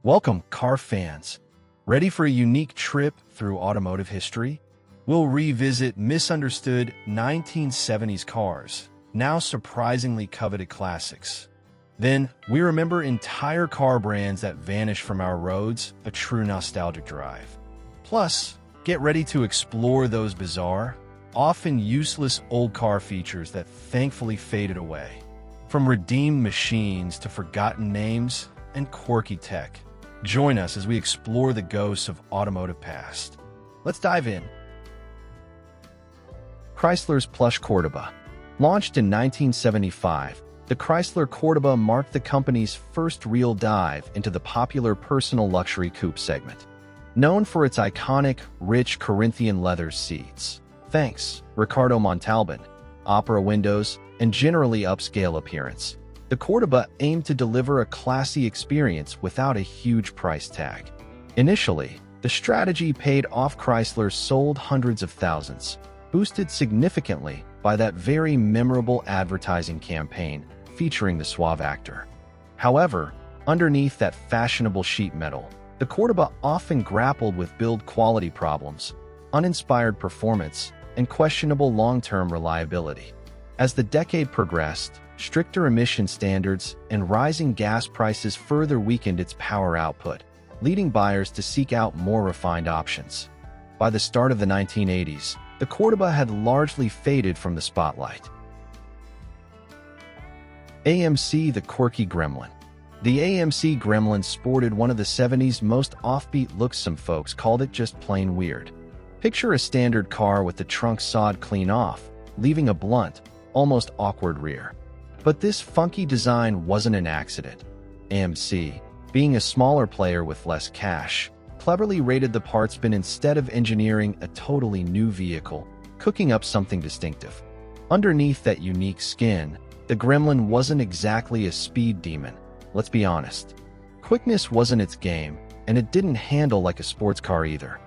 Welcome, car fans. Ready for a unique trip through automotive history? We'll revisit misunderstood 1970s cars, now surprisingly coveted classics. Then, we remember entire car brands that vanished from our roads, a true nostalgic drive. Plus, get ready to explore those bizarre, often useless old car features that thankfully faded away. From redeemed machines to forgotten names and quirky tech. Join us as we explore the ghosts of automotive past. Let's dive in. Chrysler's Plush Cordoba. Launched in 1975, the Chrysler Cordoba marked the company's first real dive into the popular personal luxury coupe segment. Known for its iconic, rich Corinthian leather seats, thanks, Ricardo Montalban, opera windows, and generally upscale appearance, the Cordoba aimed to deliver a classy experience without a huge price tag. Initially, the strategy paid off. Chrysler sold hundreds of thousands, boosted significantly by that very memorable advertising campaign featuring the suave actor. However, underneath that fashionable sheet metal, the Cordoba often grappled with build quality problems, uninspired performance, and questionable long-term reliability. As the decade progressed, stricter emission standards and rising gas prices further weakened its power output, leading buyers to seek out more refined options. By the start of the 1980s, the Cordoba had largely faded from the spotlight. AMC, the quirky gremlin. The AMC Gremlin sported one of the 70s most offbeat looks. Some folks called it just plain weird. Picture a standard car with the trunk sawed clean off, leaving a blunt, almost awkward rear. But this funky design wasn't an accident. AMC, being a smaller player with less cash, cleverly raided the parts bin instead of engineering a totally new vehicle, cooking up something distinctive. Underneath that unique skin, the Gremlin wasn't exactly a speed demon, let's be honest. Quickness wasn't its game, and it didn't handle like a sports car either.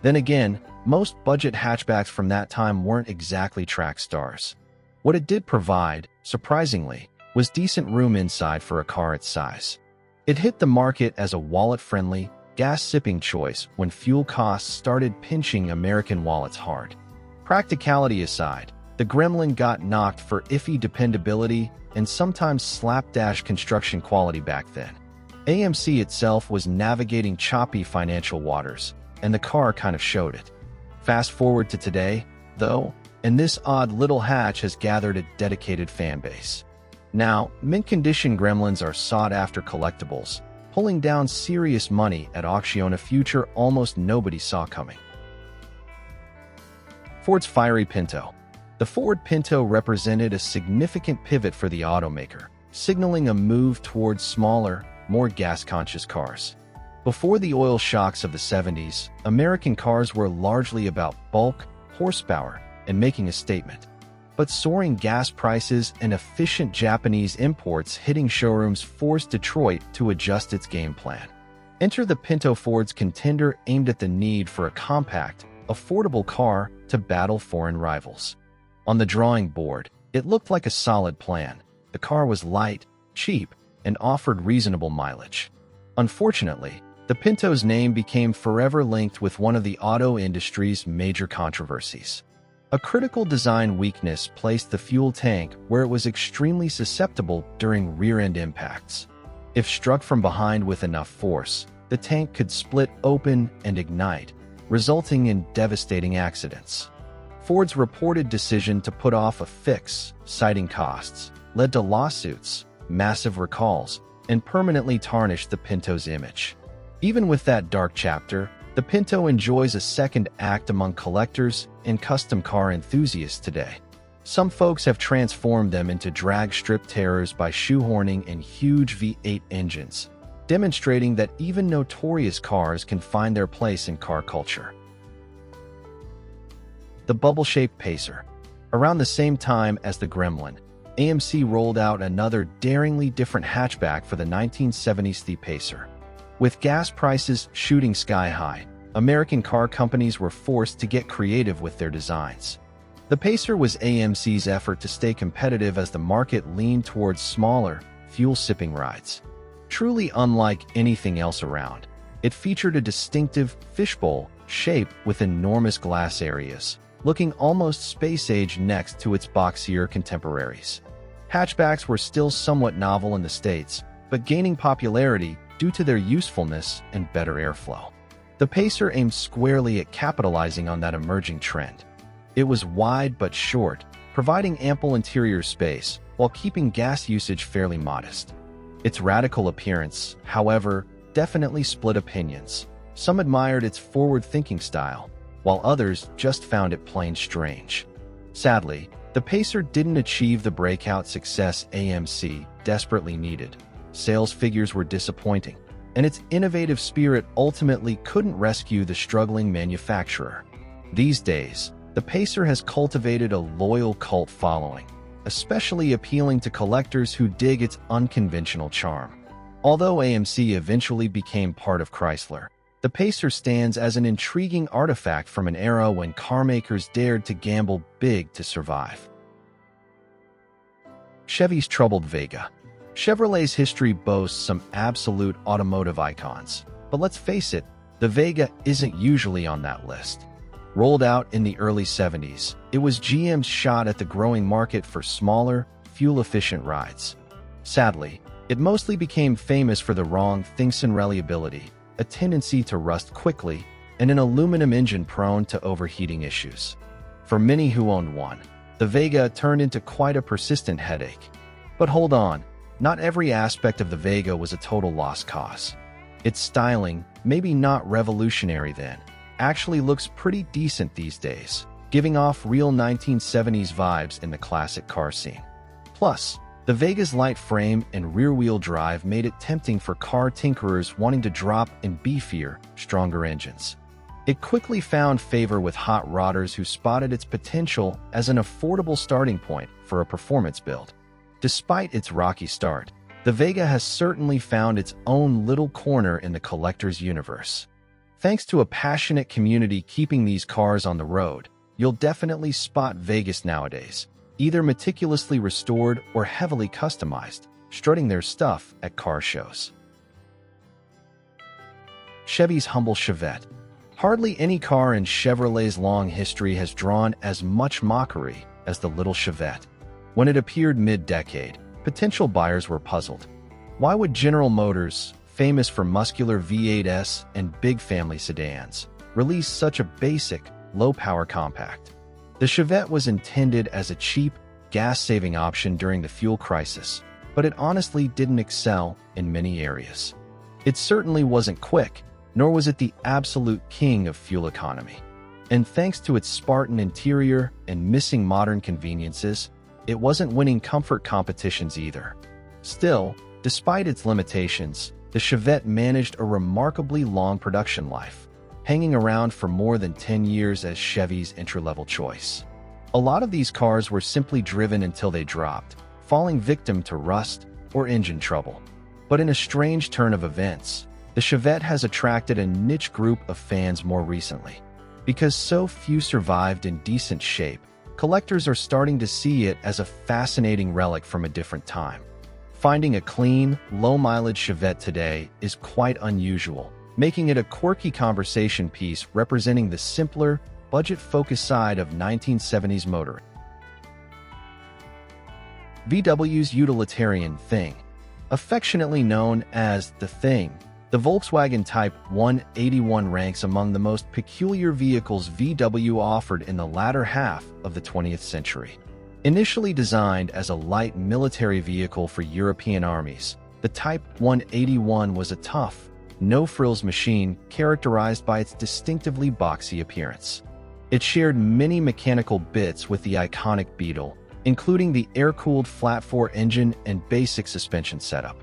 Then again, most budget hatchbacks from that time weren't exactly track stars. What it did provide, surprisingly, was decent room inside for a car its size. It hit the market as a wallet-friendly, gas-sipping choice when fuel costs started pinching American wallets hard. Practicality aside, the Gremlin got knocked for iffy dependability and sometimes slapdash construction quality back then. AMC itself was navigating choppy financial waters, and the car kind of showed it. Fast forward to today, though, and this odd little hatch has gathered a dedicated fan base. Now, mint-condition Gremlins are sought-after collectibles, pulling down serious money at auction, a future almost nobody saw coming. Ford's fiery Pinto. The Ford Pinto represented a significant pivot for the automaker, signaling a move towards smaller, more gas-conscious cars. Before the oil shocks of the 70s, American cars were largely about bulk, horsepower, and making a statement. But soaring gas prices and efficient Japanese imports hitting showrooms forced Detroit to adjust its game plan. Enter the Pinto, Ford's contender aimed at the need for a compact, affordable car to battle foreign rivals. On the drawing board, it looked like a solid plan. The car was light, cheap, and offered reasonable mileage. Unfortunately, the Pinto's name became forever linked with one of the auto industry's major controversies. A critical design weakness placed the fuel tank where it was extremely susceptible during rear-end impacts. If struck from behind with enough force, the tank could split open and ignite, resulting in devastating accidents. Ford's reported decision to put off a fix, citing costs, led to lawsuits, massive recalls, and permanently tarnished the Pinto's image. Even with that dark chapter, the Pinto enjoys a second act among collectors and custom car enthusiasts today. Some folks have transformed them into drag strip terrors by shoehorning in huge V8 engines, demonstrating that even notorious cars can find their place in car culture. The bubble-shaped Pacer. Around the same time as the Gremlin, AMC rolled out another daringly different hatchback for the 1970s, the Pacer. With gas prices shooting sky-high, American car companies were forced to get creative with their designs. The Pacer was AMC's effort to stay competitive as the market leaned towards smaller, fuel-sipping rides. truly unlike anything else around. It featured a distinctive fishbowl shape with enormous glass areas, looking almost space-age next to its boxier contemporaries. Hatchbacks were still somewhat novel in the States, but gaining popularity due to their usefulness and better airflow. The Pacer aimed squarely at capitalizing on that emerging trend. It was wide but short, providing ample interior space while keeping gas usage fairly modest. Its radical appearance, however, definitely split opinions. Some admired its forward-thinking style, while others just found it plain strange. Sadly, the Pacer didn't achieve the breakout success AMC desperately needed. Sales figures were disappointing, and its innovative spirit ultimately couldn't rescue the struggling manufacturer. These days, the Pacer has cultivated a loyal cult following, especially appealing to collectors who dig its unconventional charm. Although AMC eventually became part of Chrysler, the Pacer stands as an intriguing artifact from an era when carmakers dared to gamble big to survive. Chevy's troubled Vega. Chevrolet's history boasts some absolute automotive icons, but let's face it, the Vega isn't usually on that list. Rolled out in the early 70s, it was GM's shot at the growing market for smaller, fuel-efficient rides. Sadly, it mostly became famous for the wrong Thingson reliability, a tendency to rust quickly, and an aluminum engine prone to overheating issues. For many who owned one, the Vega turned into quite a persistent headache. But hold on, not every aspect of the Vega was a total lost cause. Its styling, maybe not revolutionary then, actually looks pretty decent these days, giving off real 1970s vibes in the classic car scene. Plus, the Vega's light frame and rear-wheel drive made it tempting for car tinkerers wanting to drop in beefier, stronger engines. It quickly found favor with hot rodders who spotted its potential as an affordable starting point for a performance build. Despite its rocky start, the Vega has certainly found its own little corner in the collector's universe. Thanks to a passionate community keeping these cars on the road, you'll definitely spot Vegas nowadays, either meticulously restored or heavily customized, strutting their stuff at car shows. Chevy's humble Chevette. Hardly any car in Chevrolet's long history has drawn as much mockery as the little Chevette. When it appeared mid-decade, potential buyers were puzzled. Why would General Motors, famous for muscular V8s and big family sedans, release such a basic, low-power compact? The Chevette was intended as a cheap, gas-saving option during the fuel crisis, but it honestly didn't excel in many areas. It certainly wasn't quick, nor was it the absolute king of fuel economy. And thanks to its Spartan interior and missing modern conveniences, it wasn't winning comfort competitions either. Still, despite its limitations, the Chevette managed a remarkably long production life, hanging around for more than 10 years as Chevy's entry-level choice. A lot of these cars were simply driven until they dropped, falling victim to rust or engine trouble. But in a strange turn of events, the Chevette has attracted a niche group of fans more recently. Because so few survived in decent shape, collectors are starting to see it as a fascinating relic from a different time. Finding a clean, low-mileage Chevette today is quite unusual, making it a quirky conversation piece representing the simpler, budget-focused side of 1970s motoring. VW's utilitarian Thing. Affectionately known as the Thing, the Volkswagen Type 181 ranks among the most peculiar vehicles VW offered in the latter half of the 20th century. Initially designed as a light military vehicle for European armies, the Type 181 was a tough, no-frills machine characterized by its distinctively boxy appearance. It shared many mechanical bits with the iconic Beetle, including the air-cooled flat-four engine and basic suspension setup.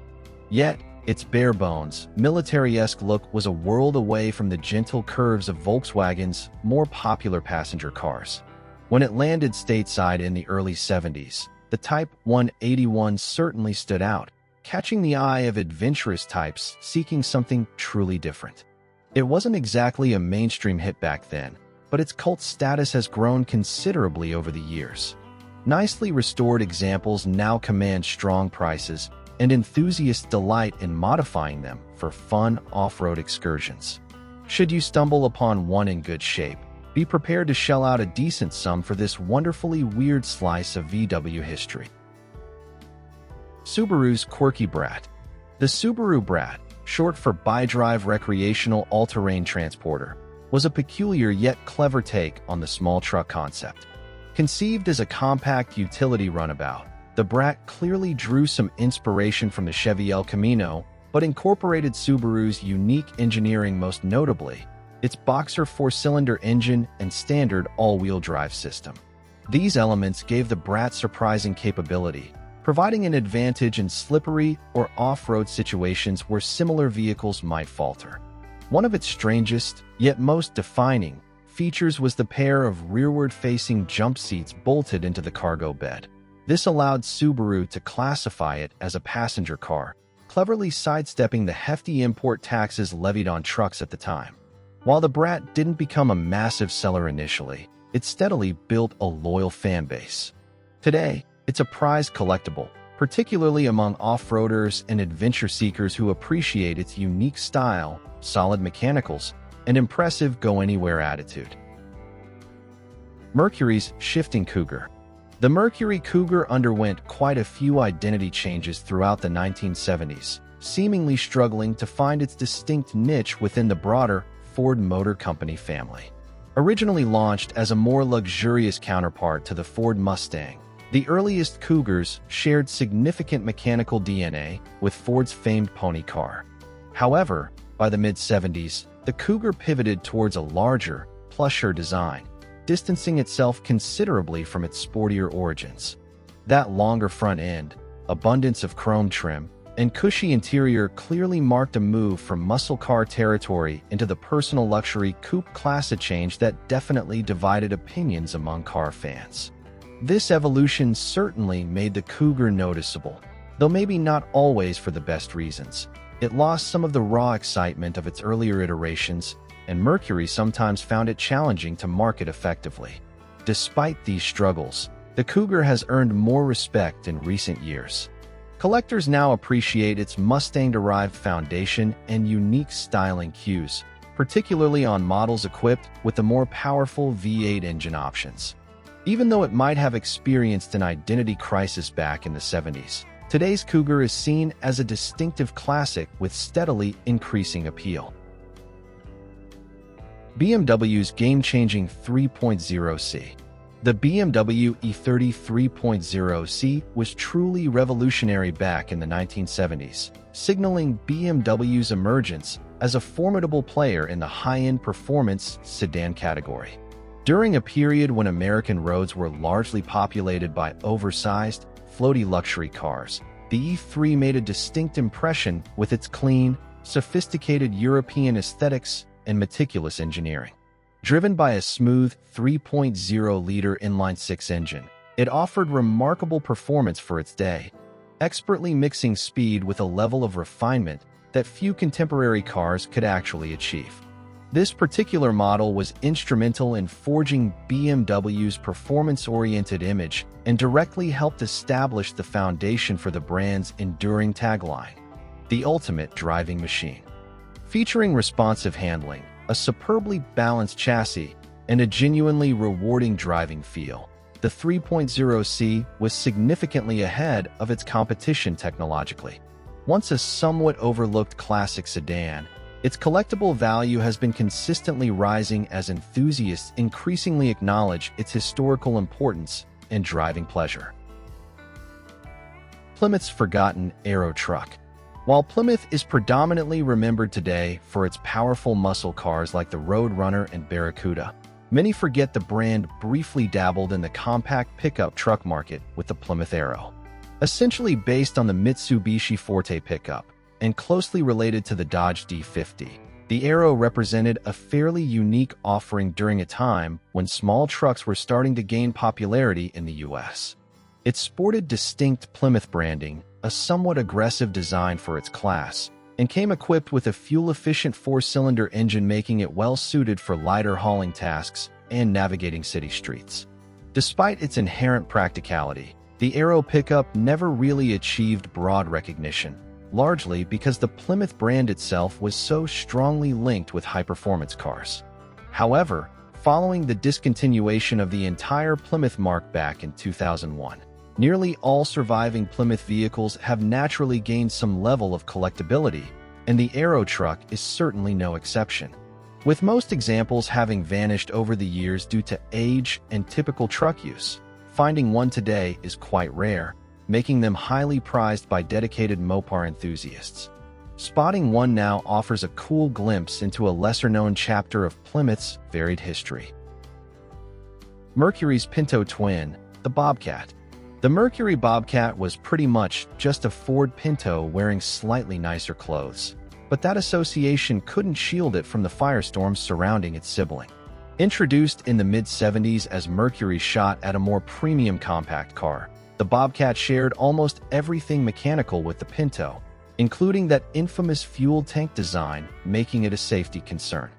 Yet, its bare-bones, military-esque look was a world away from the gentle curves of Volkswagen's more popular passenger cars. When it landed stateside in the early 70s, the Type 181 certainly stood out, catching the eye of adventurous types seeking something truly different. It wasn't exactly a mainstream hit back then, but its cult status has grown considerably over the years. Nicely restored examples now command strong prices, and enthusiasts delight in modifying them for fun off-road excursions. Should you stumble upon one in good shape, be prepared to shell out a decent sum for this wonderfully weird slice of VW history. Subaru's quirky Brat. The Subaru Brat, short for Bi-Drive Recreational All-Terrain Transporter, was a peculiar yet clever take on the small truck concept. Conceived as a compact utility runabout, the Brat clearly drew some inspiration from the Chevy El Camino, but incorporated Subaru's unique engineering, most notably its boxer four-cylinder engine and standard all-wheel drive system. These elements gave the Brat surprising capability, providing an advantage in slippery or off-road situations where similar vehicles might falter. One of its strangest, yet most defining, features was the pair of rearward-facing jump seats bolted into the cargo bed. This allowed Subaru to classify it as a passenger car, cleverly sidestepping the hefty import taxes levied on trucks at the time. While the Brat didn't become a massive seller initially, it steadily built a loyal fan base. Today, it's a prized collectible, particularly among off-roaders and adventure seekers who appreciate its unique style, solid mechanicals, and impressive go-anywhere attitude. Mercury's shifting Cougar. The Mercury Cougar underwent quite a few identity changes throughout the 1970s, seemingly struggling to find its distinct niche within the broader Ford Motor Company family. Originally launched as a more luxurious counterpart to the Ford Mustang, the earliest Cougars shared significant mechanical DNA with Ford's famed pony car. However, by the mid-70s, the Cougar pivoted towards a larger, plusher design, distancing itself considerably from its sportier origins. That longer front end, abundance of chrome trim, and cushy interior clearly marked a move from muscle car territory into the personal luxury coupe class, a change that definitely divided opinions among car fans. This evolution certainly made the Cougar noticeable, though maybe not always for the best reasons. It lost some of the raw excitement of its earlier iterations, and Mercury sometimes found it challenging to market effectively. Despite these struggles, the Cougar has earned more respect in recent years. Collectors now appreciate its Mustang-derived foundation and unique styling cues, particularly on models equipped with the more powerful V8 engine options. Even though it might have experienced an identity crisis back in the 70s, today's Cougar is seen as a distinctive classic with steadily increasing appeal. BMW's game-changing 3.0C. The BMW E30 3.0C was truly revolutionary back in the 1970s, signaling BMW's emergence as a formidable player in the high-end performance sedan category. During a period when American roads were largely populated by oversized, floaty luxury cars, the E3 made a distinct impression with its clean, sophisticated European aesthetics and meticulous engineering. Driven by a smooth 3.0-liter inline-six engine, it offered remarkable performance for its day, expertly mixing speed with a level of refinement that few contemporary cars could actually achieve. This particular model was instrumental in forging BMW's performance-oriented image and directly helped establish the foundation for the brand's enduring tagline, "The ultimate driving machine." Featuring responsive handling, a superbly balanced chassis, and a genuinely rewarding driving feel, the 3.0C was significantly ahead of its competition technologically. Once a somewhat overlooked classic sedan, its collectible value has been consistently rising as enthusiasts increasingly acknowledge its historical importance and driving pleasure. Plymouth's forgotten aero truck. While Plymouth is predominantly remembered today for its powerful muscle cars like the Roadrunner and Barracuda, many forget the brand briefly dabbled in the compact pickup truck market with the Plymouth Arrow. Essentially based on the Mitsubishi Forte pickup and closely related to the Dodge D50, the Arrow represented a fairly unique offering during a time when small trucks were starting to gain popularity in the U.S. It sported distinct Plymouth branding, a somewhat aggressive design for its class, and came equipped with a fuel-efficient four-cylinder engine, making it well-suited for lighter hauling tasks and navigating city streets. Despite its inherent practicality, The Aero pickup never really achieved broad recognition, largely because the Plymouth brand itself was so strongly linked with high-performance cars. However, following the discontinuation of the entire Plymouth marque back in 2001, nearly all surviving Plymouth vehicles have naturally gained some level of collectability, and the Aero truck is certainly no exception. With most examples having vanished over the years due to age and typical truck use, finding one today is quite rare, making them highly prized by dedicated Mopar enthusiasts. Spotting one now offers a cool glimpse into a lesser-known chapter of Plymouth's varied history. Mercury's Pinto twin, the Bobcat. The Mercury Bobcat was pretty much just a Ford Pinto wearing slightly nicer clothes, but that association couldn't shield it from the firestorms surrounding its sibling. Introduced in the mid-70s as Mercury's shot at a more premium compact car, the Bobcat shared almost everything mechanical with the Pinto, including that infamous fuel tank design, making it a safety concern.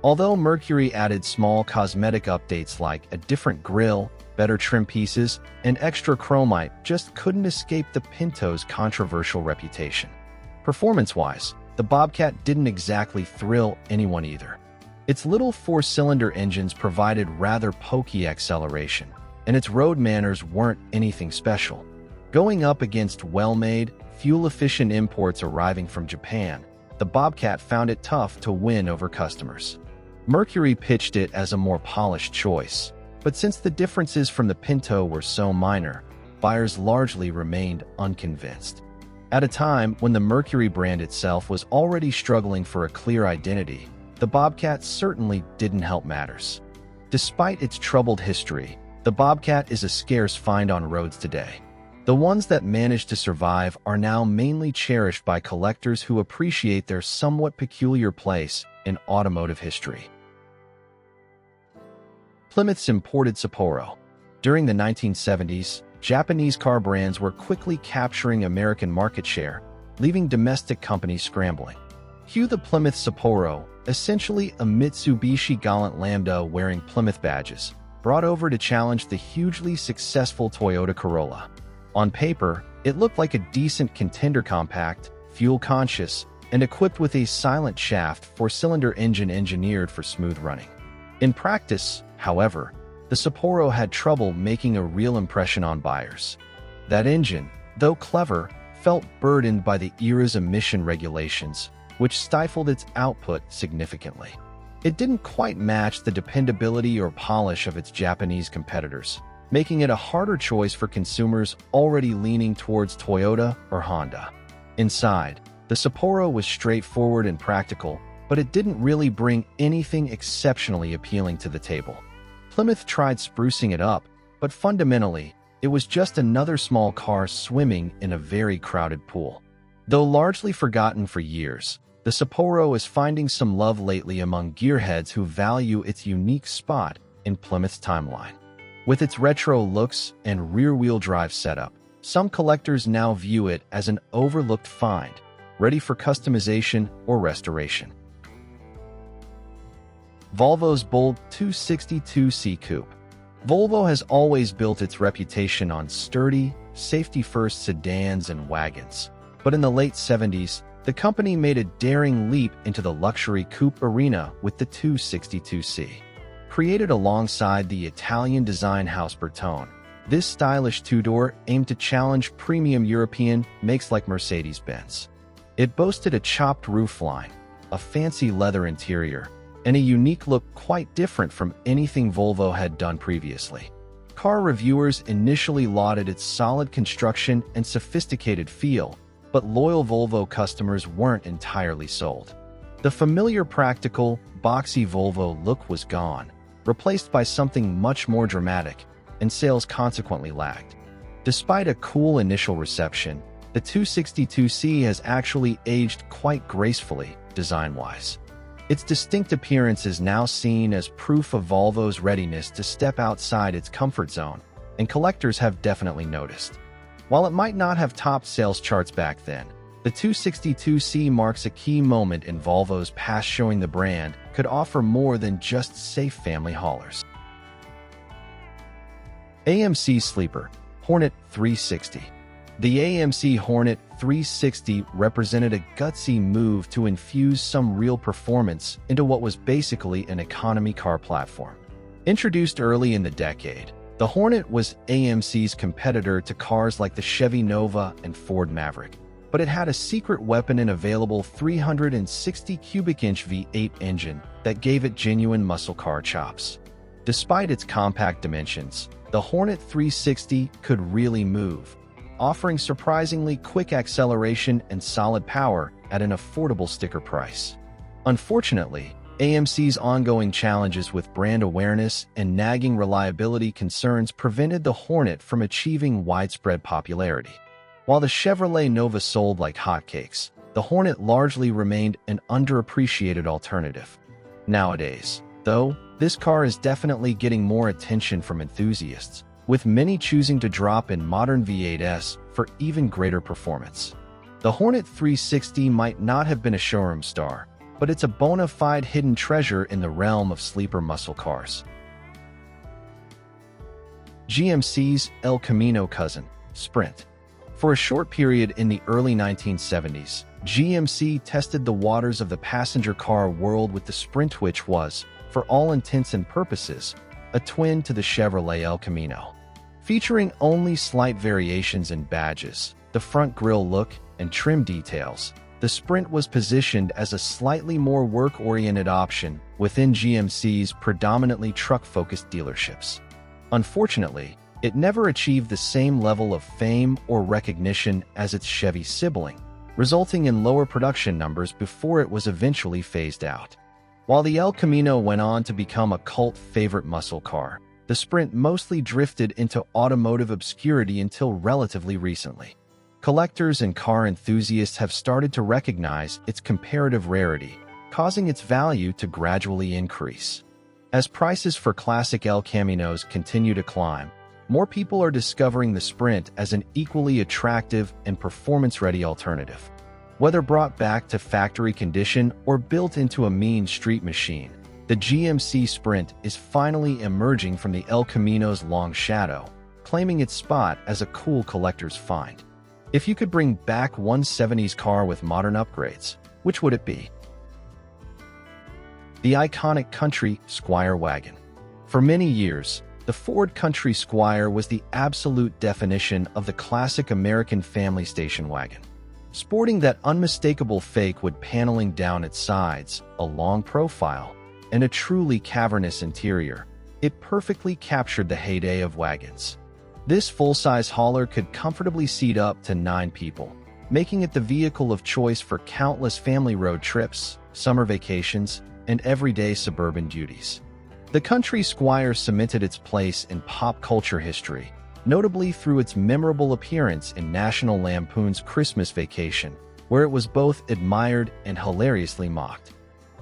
Although Mercury added small cosmetic updates like a different grille, better trim pieces, and extra chromite, just couldn't escape the Pinto's controversial reputation. Performance-wise, the Bobcat didn't exactly thrill anyone either. Its little four-cylinder engines provided rather pokey acceleration, and its road manners weren't anything special. Going up against well-made, fuel-efficient imports arriving from Japan, the Bobcat found it tough to win over customers. Mercury pitched it as a more polished choice, but since the differences from the Pinto were so minor, buyers largely remained unconvinced. At a time when the Mercury brand itself was already struggling for a clear identity, the Bobcat certainly didn't help matters. Despite its troubled history, the Bobcat is a scarce find on roads today. The ones that managed to survive are now mainly cherished by collectors who appreciate their somewhat peculiar place in automotive history. Plymouth's imported Sapporo. During the 1970s, Japanese car brands were quickly capturing American market share, leaving domestic companies scrambling. Cue the Plymouth Sapporo, essentially a Mitsubishi Galant Lambda wearing Plymouth badges, brought over to challenge the hugely successful Toyota Corolla. On paper, it looked like a decent contender, compact, fuel-conscious, and equipped with a silent shaft four-cylinder engine engineered for smooth running. In practice, however, the Sapporo had trouble making a real impression on buyers. That engine, though clever, felt burdened by the era's emission regulations, which stifled its output significantly. It didn't quite match the dependability or polish of its Japanese competitors, making it a harder choice for consumers already leaning towards Toyota or Honda. Inside, the Sapporo was straightforward and practical, but it didn't really bring anything exceptionally appealing to the table. Plymouth tried sprucing it up, but fundamentally, it was just another small car swimming in a very crowded pool. Though largely forgotten for years, the Sapporo is finding some love lately among gearheads who value its unique spot in Plymouth's timeline. With its retro looks and rear-wheel drive setup, some collectors now view it as an overlooked find, ready for customization or restoration. Volvo's bold 262C Coupe. Volvo has always built its reputation on sturdy, safety-first sedans and wagons, but in the late 70s, the company made a daring leap into the luxury coupe arena with the 262C. Created alongside the Italian design house Bertone, this stylish two-door aimed to challenge premium European makes like Mercedes-Benz. It boasted a chopped roofline, a fancy leather interior, and a unique look quite different from anything Volvo had done previously. Car reviewers initially lauded its solid construction and sophisticated feel, but loyal Volvo customers weren't entirely sold. The familiar practical, boxy Volvo look was gone, replaced by something much more dramatic, and sales consequently lagged. Despite a cool initial reception, the 262C has actually aged quite gracefully, design-wise. Its distinct appearance is now seen as proof of Volvo's readiness to step outside its comfort zone, and collectors have definitely noticed. While it might not have topped sales charts back then, the 262C marks a key moment in Volvo's past, showing the brand could offer more than just safe family haulers. AMC Sleeper. Hornet 360. The AMC Hornet 360 represented a gutsy move to infuse some real performance into what was basically an economy car platform. Introduced early in the decade, the Hornet was AMC's competitor to cars like the Chevy Nova and Ford Maverick, but it had a secret weapon in available 360 cubic inch V8 engine that gave it genuine muscle car chops. Despite its compact dimensions, the Hornet 360 could really move, offering surprisingly quick acceleration and solid power at an affordable sticker price. Unfortunately, AMC's ongoing challenges with brand awareness and nagging reliability concerns prevented the Hornet from achieving widespread popularity. While the Chevrolet Nova sold like hotcakes, the Hornet largely remained an underappreciated alternative. Nowadays, though, this car is definitely getting more attention from enthusiasts, with many choosing to drop in modern V8s for even greater performance. The Hornet 360 might not have been a showroom star, but it's a bona fide hidden treasure in the realm of sleeper muscle cars. GMC's El Camino cousin, Sprint. For a short period in the early 1970s, GMC tested the waters of the passenger car world with the Sprint, which was, for all intents and purposes, a twin to the Chevrolet El Camino. Featuring only slight variations in badges, the front grille look, and trim details, the Sprint was positioned as a slightly more work-oriented option within GMC's predominantly truck-focused dealerships. Unfortunately, it never achieved the same level of fame or recognition as its Chevy sibling, resulting in lower production numbers before it was eventually phased out. While the El Camino went on to become a cult favorite muscle car, the Sprint mostly drifted into automotive obscurity until relatively recently. Collectors and car enthusiasts have started to recognize its comparative rarity, causing its value to gradually increase. As prices for classic El Caminos continue to climb, more people are discovering the Sprint as an equally attractive and performance-ready alternative. Whether brought back to factory condition or built into a mean street machine, the GMC Sprint is finally emerging from the El Camino's long shadow, claiming its spot as a cool collector's find. If you could bring back one 70s car with modern upgrades, which would it be? The iconic Country Squire wagon. For many years, the Ford Country Squire was the absolute definition of the classic American family station wagon. Sporting that unmistakable fake wood paneling down its sides, a long profile, and a truly cavernous interior, it perfectly captured the heyday of wagons. This full-size hauler could comfortably seat up to 9 people, making it the vehicle of choice for countless family road trips, summer vacations, and everyday suburban duties. The Country Squire cemented its place in pop culture history, notably through its memorable appearance in National Lampoon's Christmas Vacation, where it was both admired and hilariously mocked.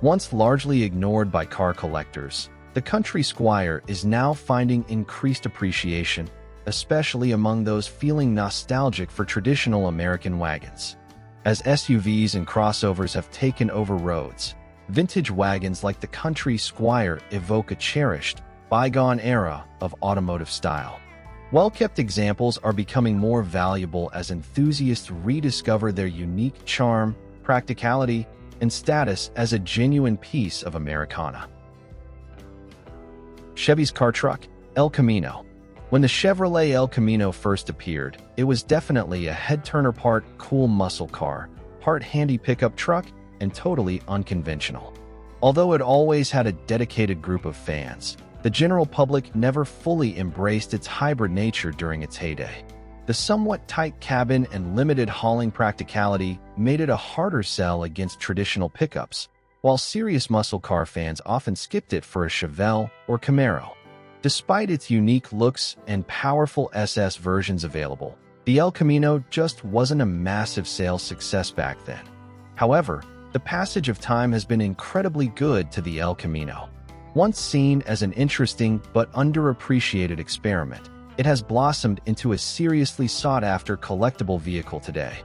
Once largely ignored by car collectors, the Country Squire is now finding increased appreciation, especially among those feeling nostalgic for traditional American wagons. As SUVs and crossovers have taken over roads, vintage wagons like the Country Squire evoke a cherished, bygone era of automotive style. Well-kept examples are becoming more valuable as enthusiasts rediscover their unique charm, practicality, and status as a genuine piece of Americana. Chevy's car truck, El Camino. When the Chevrolet El Camino first appeared, it was definitely a head-turner, part cool muscle car, part handy pickup truck, and totally unconventional. Although it always had a dedicated group of fans, the general public never fully embraced its hybrid nature during its heyday. The somewhat tight cabin and limited hauling practicality made it a harder sell against traditional pickups, while serious muscle car fans often skipped it for a Chevelle or Camaro. Despite its unique looks and powerful SS versions available, the El Camino just wasn't a massive sales success back then. However, the passage of time has been incredibly good to the El Camino. Once seen as an interesting but underappreciated experiment, it has blossomed into a seriously sought-after collectible vehicle today.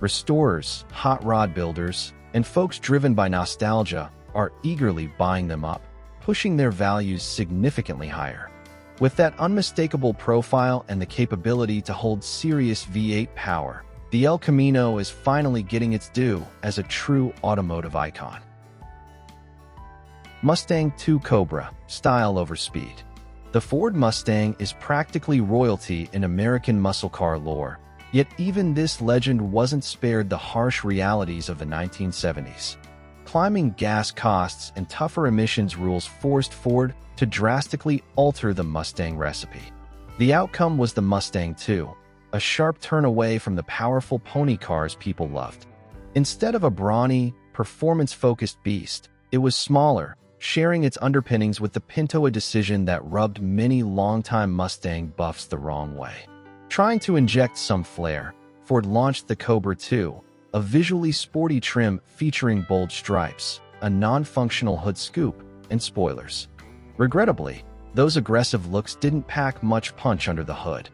Restorers, hot rod builders, and folks driven by nostalgia are eagerly buying them up, pushing their values significantly higher. With that unmistakable profile and the capability to hold serious V8 power, the El Camino is finally getting its due as a true automotive icon. Mustang II Cobra, style over speed. The Ford Mustang is practically royalty in American muscle car lore, yet even this legend wasn't spared the harsh realities of the 1970s. Climbing gas costs and tougher emissions rules forced Ford to drastically alter the Mustang recipe. The outcome was the Mustang II, a sharp turn away from the powerful pony cars people loved. Instead of a brawny, performance-focused beast, it was smaller, sharing its underpinnings with the Pinto, a decision that rubbed many longtime Mustang buffs the wrong way. Trying to inject some flair, Ford launched the Cobra II, a visually sporty trim featuring bold stripes, a non-functional hood scoop, and spoilers. Regrettably, those aggressive looks didn't pack much punch under the hood.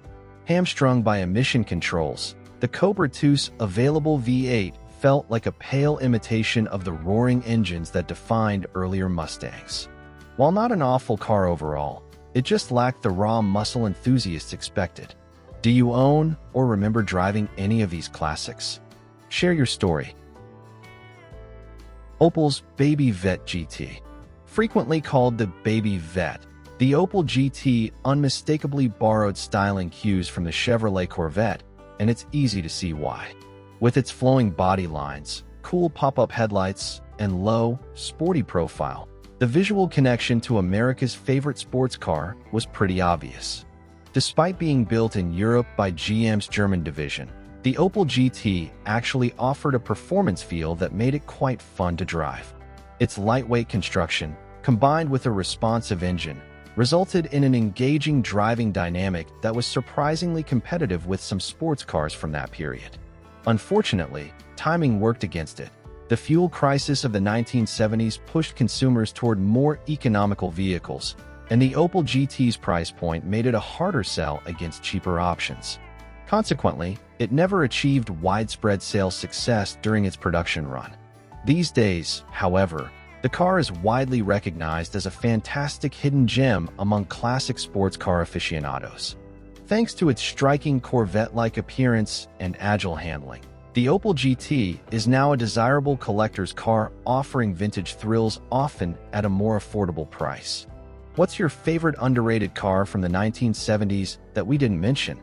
Hamstrung by emission controls, the Cobra II's available V8 felt like a pale imitation of the roaring engines that defined earlier Mustangs. While not an awful car overall, it just lacked the raw muscle enthusiasts expected. Do you own or remember driving any of these classics? Share your story. Opel's Baby Vette GT. Frequently called the Baby Vette, the Opel GT unmistakably borrowed styling cues from the Chevrolet Corvette, and it's easy to see why. With its flowing body lines, cool pop-up headlights, and low, sporty profile, the visual connection to America's favorite sports car was pretty obvious. Despite being built in Europe by GM's German division, the Opel GT actually offered a performance feel that made it quite fun to drive. Its lightweight construction, combined with a responsive engine, resulted in an engaging driving dynamic that was surprisingly competitive with some sports cars from that period. Unfortunately, timing worked against it. The fuel crisis of the 1970s pushed consumers toward more economical vehicles, and the Opel GT's price point made it a harder sell against cheaper options. Consequently, it never achieved widespread sales success during its production run. These days, however, the car is widely recognized as a fantastic hidden gem among classic sports car aficionados. Thanks to its striking Corvette-like appearance and agile handling, the Opel GT is now a desirable collector's car, offering vintage thrills often at a more affordable price. What's your favorite underrated car from the 1970s that we didn't mention?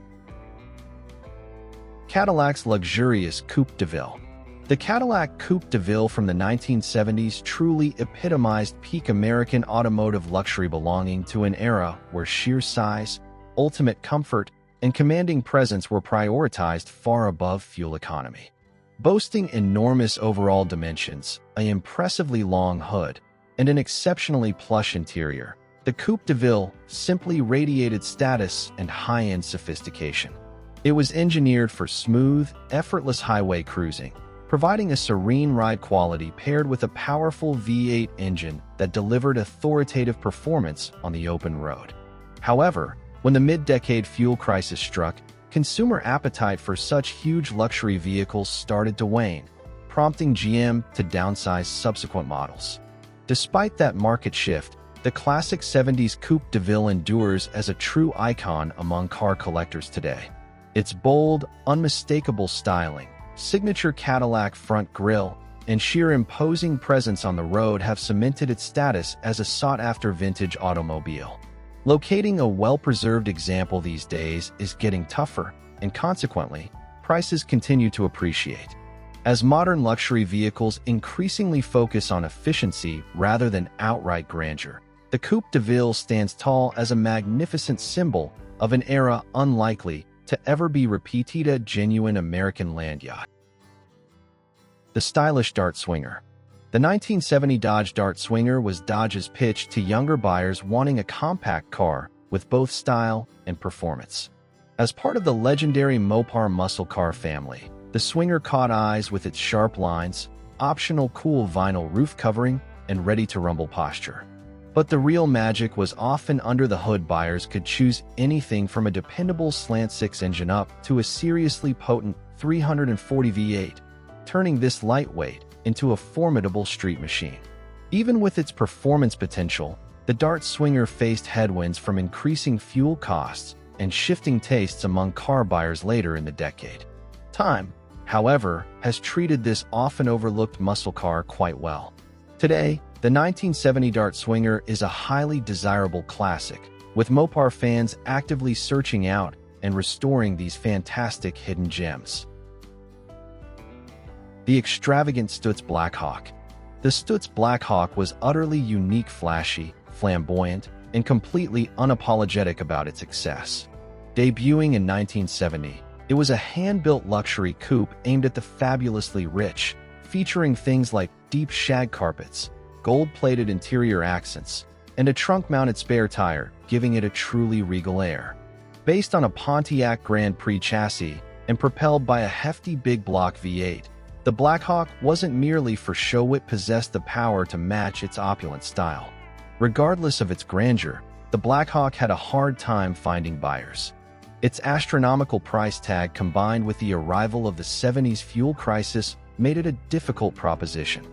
Cadillac's luxurious Coupe de Ville. The Cadillac Coupe de Ville from the 1970s truly epitomized peak American automotive luxury, belonging to an era where sheer size, ultimate comfort, and commanding presence were prioritized far above fuel economy. Boasting enormous overall dimensions, an impressively long hood, and an exceptionally plush interior, the Coupe de Ville simply radiated status and high-end sophistication. It was engineered for smooth, effortless highway cruising, providing a serene ride quality paired with a powerful V8 engine that delivered authoritative performance on the open road. However, when the mid-decade fuel crisis struck, consumer appetite for such huge luxury vehicles started to wane, prompting GM to downsize subsequent models. Despite that market shift, the classic 70s Coupe de Ville endures as a true icon among car collectors today. Its bold, unmistakable styling, signature Cadillac front grille, and sheer imposing presence on the road have cemented its status as a sought-after vintage automobile. Locating a well-preserved example these days is getting tougher, and consequently, prices continue to appreciate. As modern luxury vehicles increasingly focus on efficiency rather than outright grandeur, the Coupe de Ville stands tall as a magnificent symbol of an era unlikely to ever be repeated, a genuine American land yacht. The stylish Dart Swinger. The 1970 Dodge Dart Swinger was Dodge's pitch to younger buyers wanting a compact car with both style and performance. As part of the legendary Mopar muscle car family, the Swinger caught eyes with its sharp lines, optional cool vinyl roof covering, and ready-to-rumble posture. But the real magic was often under the hood. Buyers could choose anything from a dependable slant-six engine up to a seriously potent 340 V8, turning this lightweight into a formidable street machine. Even with its performance potential, the Dart Swinger faced headwinds from increasing fuel costs and shifting tastes among car buyers later in the decade. Time, however, has treated this often overlooked muscle car quite well. Today, the 1970 Dart Swinger is a highly desirable classic, with Mopar fans actively searching out and restoring these fantastic hidden gems. The extravagant Stutz Blackhawk. The Stutz Blackhawk was utterly unique, flashy, flamboyant, and completely unapologetic about its success. Debuting in 1970, it was a hand-built luxury coupe aimed at the fabulously rich, featuring things like deep shag carpets, gold-plated interior accents, and a trunk-mounted spare tire, giving it a truly regal air. Based on a Pontiac Grand Prix chassis and propelled by a hefty big block V8, the Blackhawk wasn't merely for show, it possessed the power to match its opulent style. Regardless of its grandeur, the Blackhawk had a hard time finding buyers. Its astronomical price tag combined with the arrival of the 70s fuel crisis made it a difficult proposition.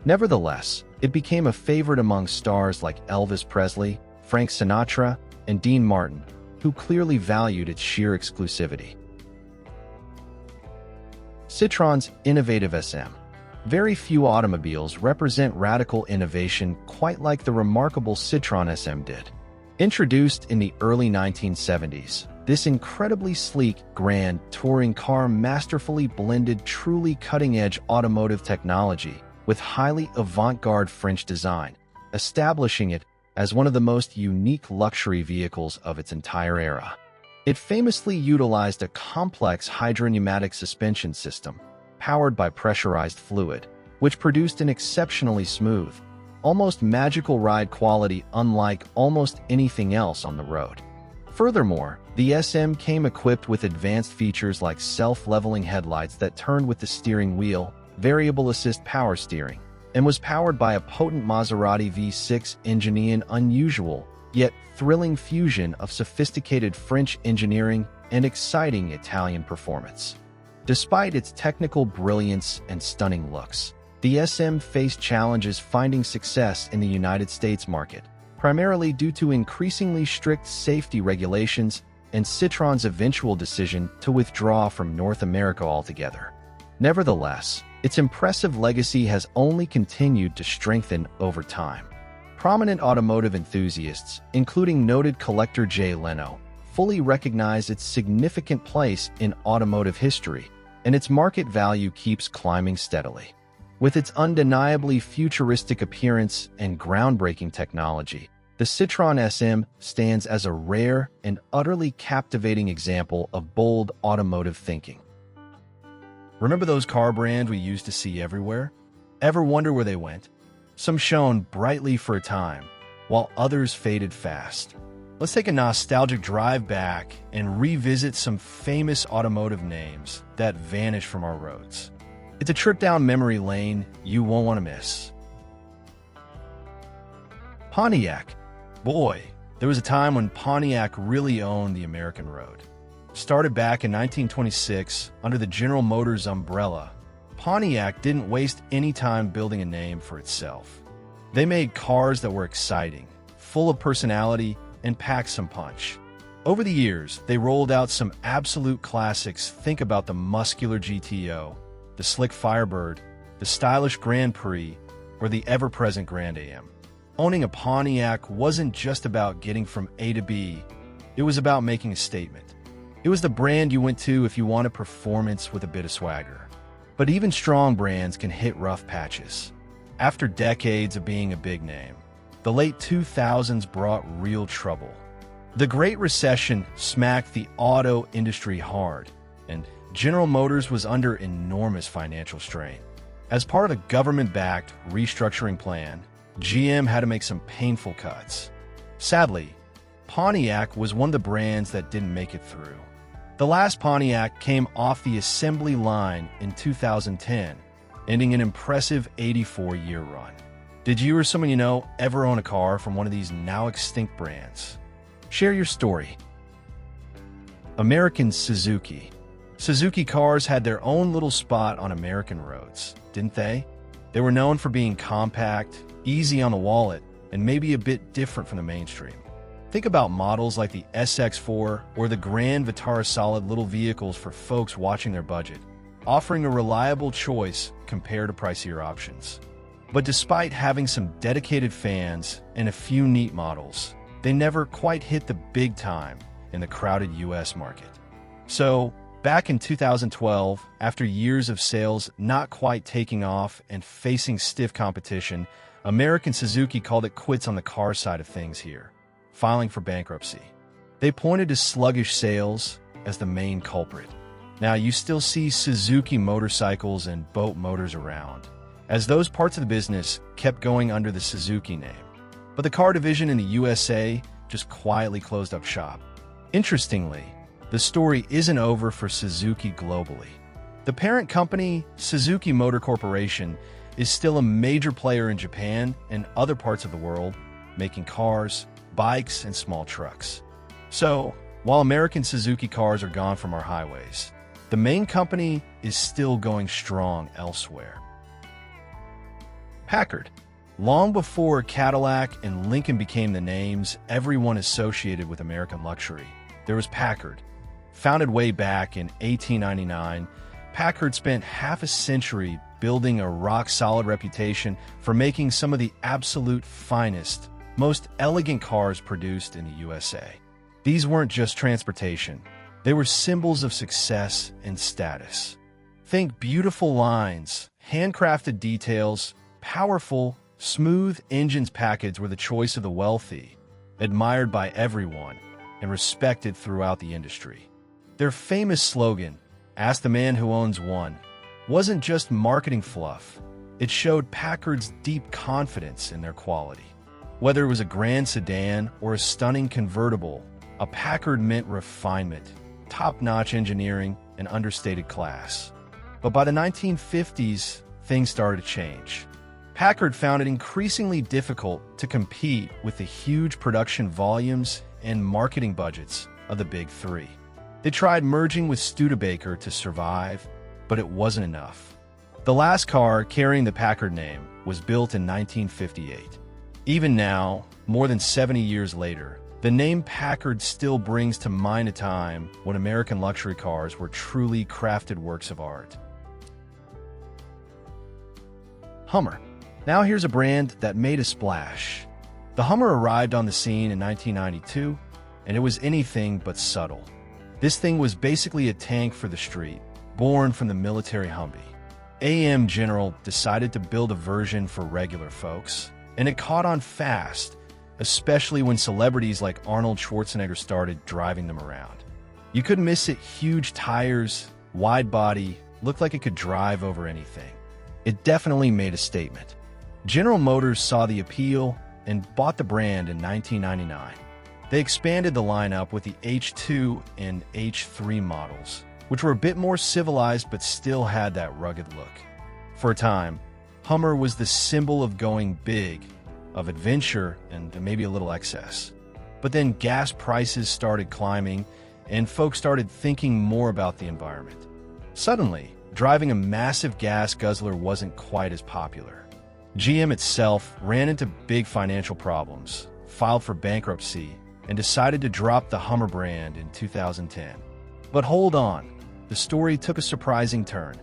Nevertheless, it became a favorite among stars like Elvis Presley, Frank Sinatra, and Dean Martin, who clearly valued its sheer exclusivity. Citroen's innovative SM. Very few automobiles represent radical innovation quite like the remarkable Citroën SM did. Introduced in the early 1970s, this incredibly sleek, grand, touring car masterfully blended truly cutting-edge automotive technology with highly avant-garde French design, establishing it as one of the most unique luxury vehicles of its entire era. It famously utilized a complex hydropneumatic suspension system, powered by pressurized fluid, which produced an exceptionally smooth, almost magical ride quality unlike almost anything else on the road. Furthermore, the SM came equipped with advanced features like self-leveling headlights that turned with the steering wheel, variable assist power steering, and was powered by a potent Maserati V6 engine, an unusual, yet thrilling fusion of sophisticated French engineering and exciting Italian performance. Despite its technical brilliance and stunning looks, the SM faced challenges finding success in the United States market, primarily due to increasingly strict safety regulations and Citroën's eventual decision to withdraw from North America altogether. Nevertheless, its impressive legacy has only continued to strengthen over time. Prominent automotive enthusiasts, including noted collector Jay Leno, fully recognize its significant place in automotive history, and its market value keeps climbing steadily. With its undeniably futuristic appearance and groundbreaking technology, the Citroën SM stands as a rare and utterly captivating example of bold automotive thinking. Remember those car brands we used to see everywhere? Ever wonder where they went? Some shone brightly for a time, while others faded fast. Let's take a nostalgic drive back and revisit some famous automotive names that vanished from our roads. It's a trip down memory lane you won't want to miss. Pontiac. Boy, there was a time when Pontiac really owned the American road. Started back in 1926 under the General Motors umbrella, Pontiac didn't waste any time building a name for itself. They made cars that were exciting, full of personality, and packed some punch. Over the years, they rolled out some absolute classics. Think about the muscular GTO, the slick Firebird, the stylish Grand Prix, or the ever-present Grand AM. Owning a Pontiac wasn't just about getting from A to B, it was about making a statement. It was the brand you went to if you wanted performance with a bit of swagger. But even strong brands can hit rough patches. After decades of being a big name, the late 2000s brought real trouble. The Great Recession smacked the auto industry hard, and General Motors was under enormous financial strain. As part of a government-backed restructuring plan, GM had to make some painful cuts. Sadly, Pontiac was one of the brands that didn't make it through. The last Pontiac came off the assembly line in 2010, ending an impressive 84-year run. Did you or someone you know ever own a car from one of these now extinct brands? Share your story. American Suzuki. Suzuki cars had their own little spot on American roads, didn't they? They were known for being compact, easy on the wallet, and maybe a bit different from the mainstream. Think about models like the SX4 or the Grand Vitara, solid little vehicles for folks watching their budget, offering a reliable choice compared to pricier options. But despite having some dedicated fans and a few neat models, they never quite hit the big time in the crowded US market. So, back in 2012, after years of sales not quite taking off and facing stiff competition, American Suzuki called it quits on the car side of things here, filing for bankruptcy. They pointed to sluggish sales as the main culprit. Now, you still see Suzuki motorcycles and boat motors around, as those parts of the business kept going under the Suzuki name. But the car division in the USA just quietly closed up shop. Interestingly, the story isn't over for Suzuki globally. The parent company, Suzuki Motor Corporation, is still a major player in Japan and other parts of the world, making cars, bikes, and small trucks. So, while American Suzuki cars are gone from our highways, the main company is still going strong elsewhere. Packard. Long before Cadillac and Lincoln became the names everyone associated with American luxury, there was Packard. Founded way back in 1899, Packard spent half a century building a rock-solid reputation for making some of the absolute finest, most elegant cars produced in the USA. These weren't just transportation. They were symbols of success and status. Think beautiful lines, handcrafted details, powerful, smooth engines. Packards were the choice of the wealthy, admired by everyone, and respected throughout the industry. Their famous slogan, "Ask the man who owns one," wasn't just marketing fluff. It showed Packard's deep confidence in their quality. Whether it was a grand sedan or a stunning convertible, a Packard meant refinement, top-notch engineering, and understated class. But by the 1950s, things started to change. Packard found it increasingly difficult to compete with the huge production volumes and marketing budgets of the Big Three. They tried merging with Studebaker to survive, but it wasn't enough. The last car carrying the Packard name was built in 1958. Even now, more than 70 years later, the name Packard still brings to mind a time when American luxury cars were truly crafted works of art. Hummer. Now here's a brand that made a splash. The Hummer arrived on the scene in 1992, and it was anything but subtle. This thing was basically a tank for the street, born from the military Humvee. AM General decided to build a version for regular folks, and it caught on fast, especially when celebrities like Arnold Schwarzenegger started driving them around. You couldn't miss it. Huge tires, wide body, looked like it could drive over anything. It definitely made a statement. General Motors saw the appeal and bought the brand in 1999. They expanded the lineup with the H2 and H3 models, which were a bit more civilized but still had that rugged look. For a time, Hummer was the symbol of going big, of adventure, and maybe a little excess. But then gas prices started climbing, and folks started thinking more about the environment. Suddenly, driving a massive gas guzzler wasn't quite as popular. GM itself ran into big financial problems, filed for bankruptcy, and decided to drop the Hummer brand in 2010. But hold on, the story took a surprising turn.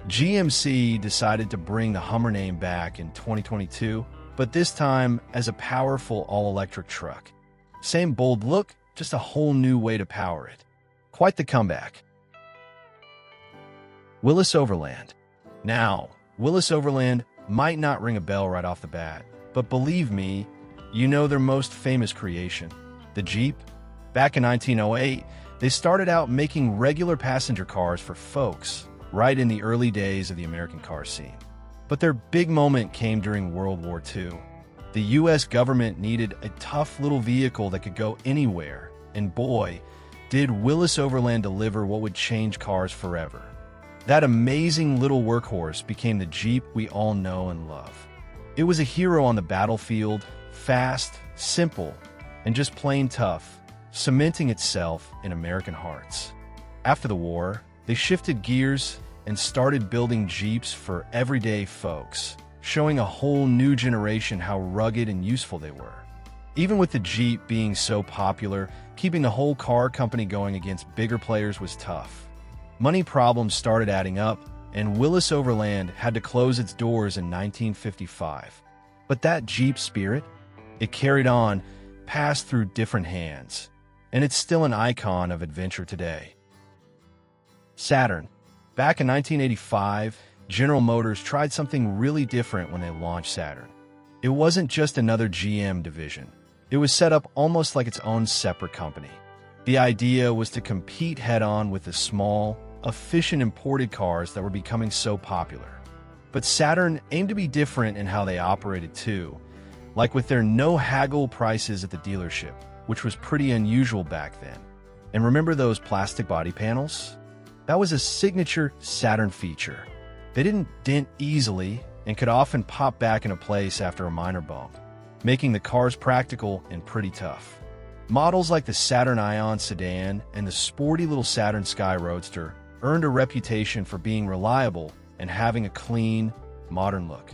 GMC decided to bring the Hummer name back in 2022, but this time as a powerful all-electric truck. Same bold look, just a whole new way to power it. Quite the comeback. Willis Overland. Now, Willis Overland might not ring a bell right off the bat, but believe me, you know their most famous creation, the Jeep. Back in 1908, they started out making regular passenger cars for folks, right in the early days of the American car scene. But their big moment came during World War II. The US government needed a tough little vehicle that could go anywhere, and boy, did Willis Overland deliver what would change cars forever. That amazing little workhorse became the Jeep we all know and love. It was a hero on the battlefield, fast, simple, and just plain tough, cementing itself in American hearts. After the war, they shifted gears and started building Jeeps for everyday folks, showing a whole new generation how rugged and useful they were. Even with the Jeep being so popular, keeping the whole car company going against bigger players was tough. Money problems started adding up, and Willis Overland had to close its doors in 1955. But that Jeep spirit, it carried on, passed through different hands, and it's still an icon of adventure today. Saturn. Back in 1985, General Motors tried something really different when they launched Saturn. It wasn't just another GM division. It was set up almost like its own separate company. The idea was to compete head-on with the small, efficient imported cars that were becoming so popular. But Saturn aimed to be different in how they operated too, like with their no-haggle prices at the dealership, which was pretty unusual back then. And remember those plastic body panels? That was a signature Saturn feature. They didn't dent easily and could often pop back into place after a minor bump, making the cars practical and pretty tough. Models like the Saturn Ion sedan and the sporty little Saturn Sky Roadster earned a reputation for being reliable and having a clean, modern look.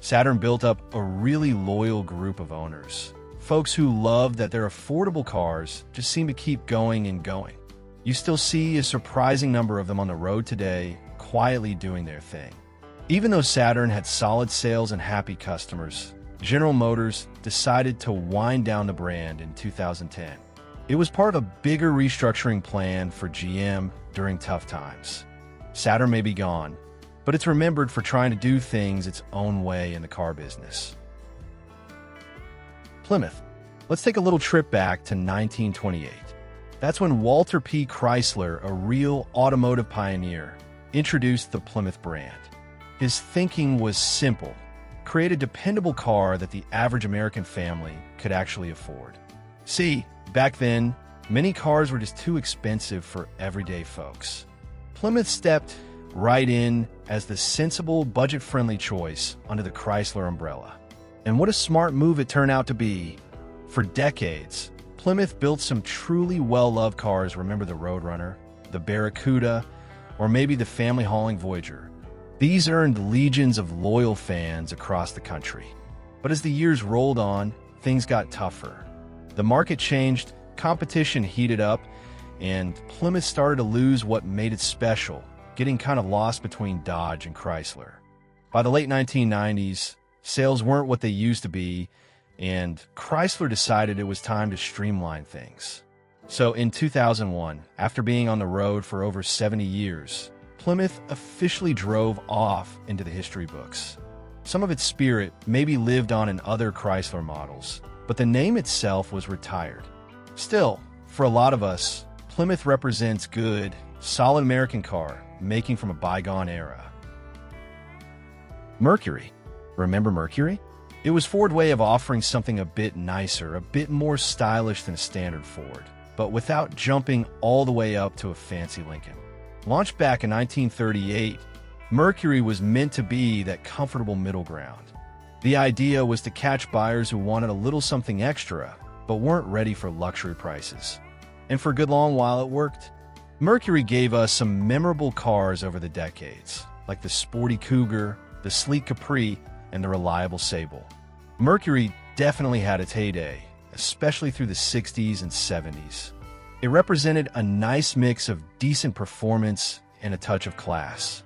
Saturn built up a really loyal group of owners, folks who loved that their affordable cars just seemed to keep going and going. You still see a surprising number of them on the road today, quietly doing their thing. Even though Saturn had solid sales and happy customers, General Motors decided to wind down the brand in 2010. It was part of a bigger restructuring plan for GM during tough times. Saturn may be gone, but it's remembered for trying to do things its own way in the car business. Plymouth. Let's take a little trip back to 1928. That's when Walter P. Chrysler, a real automotive pioneer, introduced the Plymouth brand. His thinking was simple: create a dependable car that the average American family could actually afford. See, back then, many cars were just too expensive for everyday folks. Plymouth stepped right in as the sensible, budget-friendly choice under the Chrysler umbrella. And what a smart move it turned out to be. For decades, Plymouth built some truly well-loved cars. Remember the Roadrunner, the Barracuda, or maybe the family-hauling Voyager. These earned legions of loyal fans across the country. But as the years rolled on, things got tougher. The market changed, competition heated up, and Plymouth started to lose what made it special, getting kind of lost between Dodge and Chrysler. By the late 1990s, sales weren't what they used to be, and Chrysler decided it was time to streamline things. So in 2001, after being on the road for over 70 years, Plymouth officially drove off into the history books. Some of its spirit maybe lived on in other Chrysler models, but the name itself was retired. Still, for a lot of us, Plymouth represents good, solid American car, making from a bygone era. Mercury. Remember Mercury? It was Ford's way of offering something a bit nicer, a bit more stylish than standard Ford, but without jumping all the way up to a fancy Lincoln. Launched back in 1938, Mercury was meant to be that comfortable middle ground. The idea was to catch buyers who wanted a little something extra, but weren't ready for luxury prices. And for a good long while it worked. Mercury gave us some memorable cars over the decades, like the sporty Cougar, the sleek Capri, and the reliable Sable. Mercury definitely had its heyday, especially through the 60s and 70s. It represented a nice mix of decent performance and a touch of class.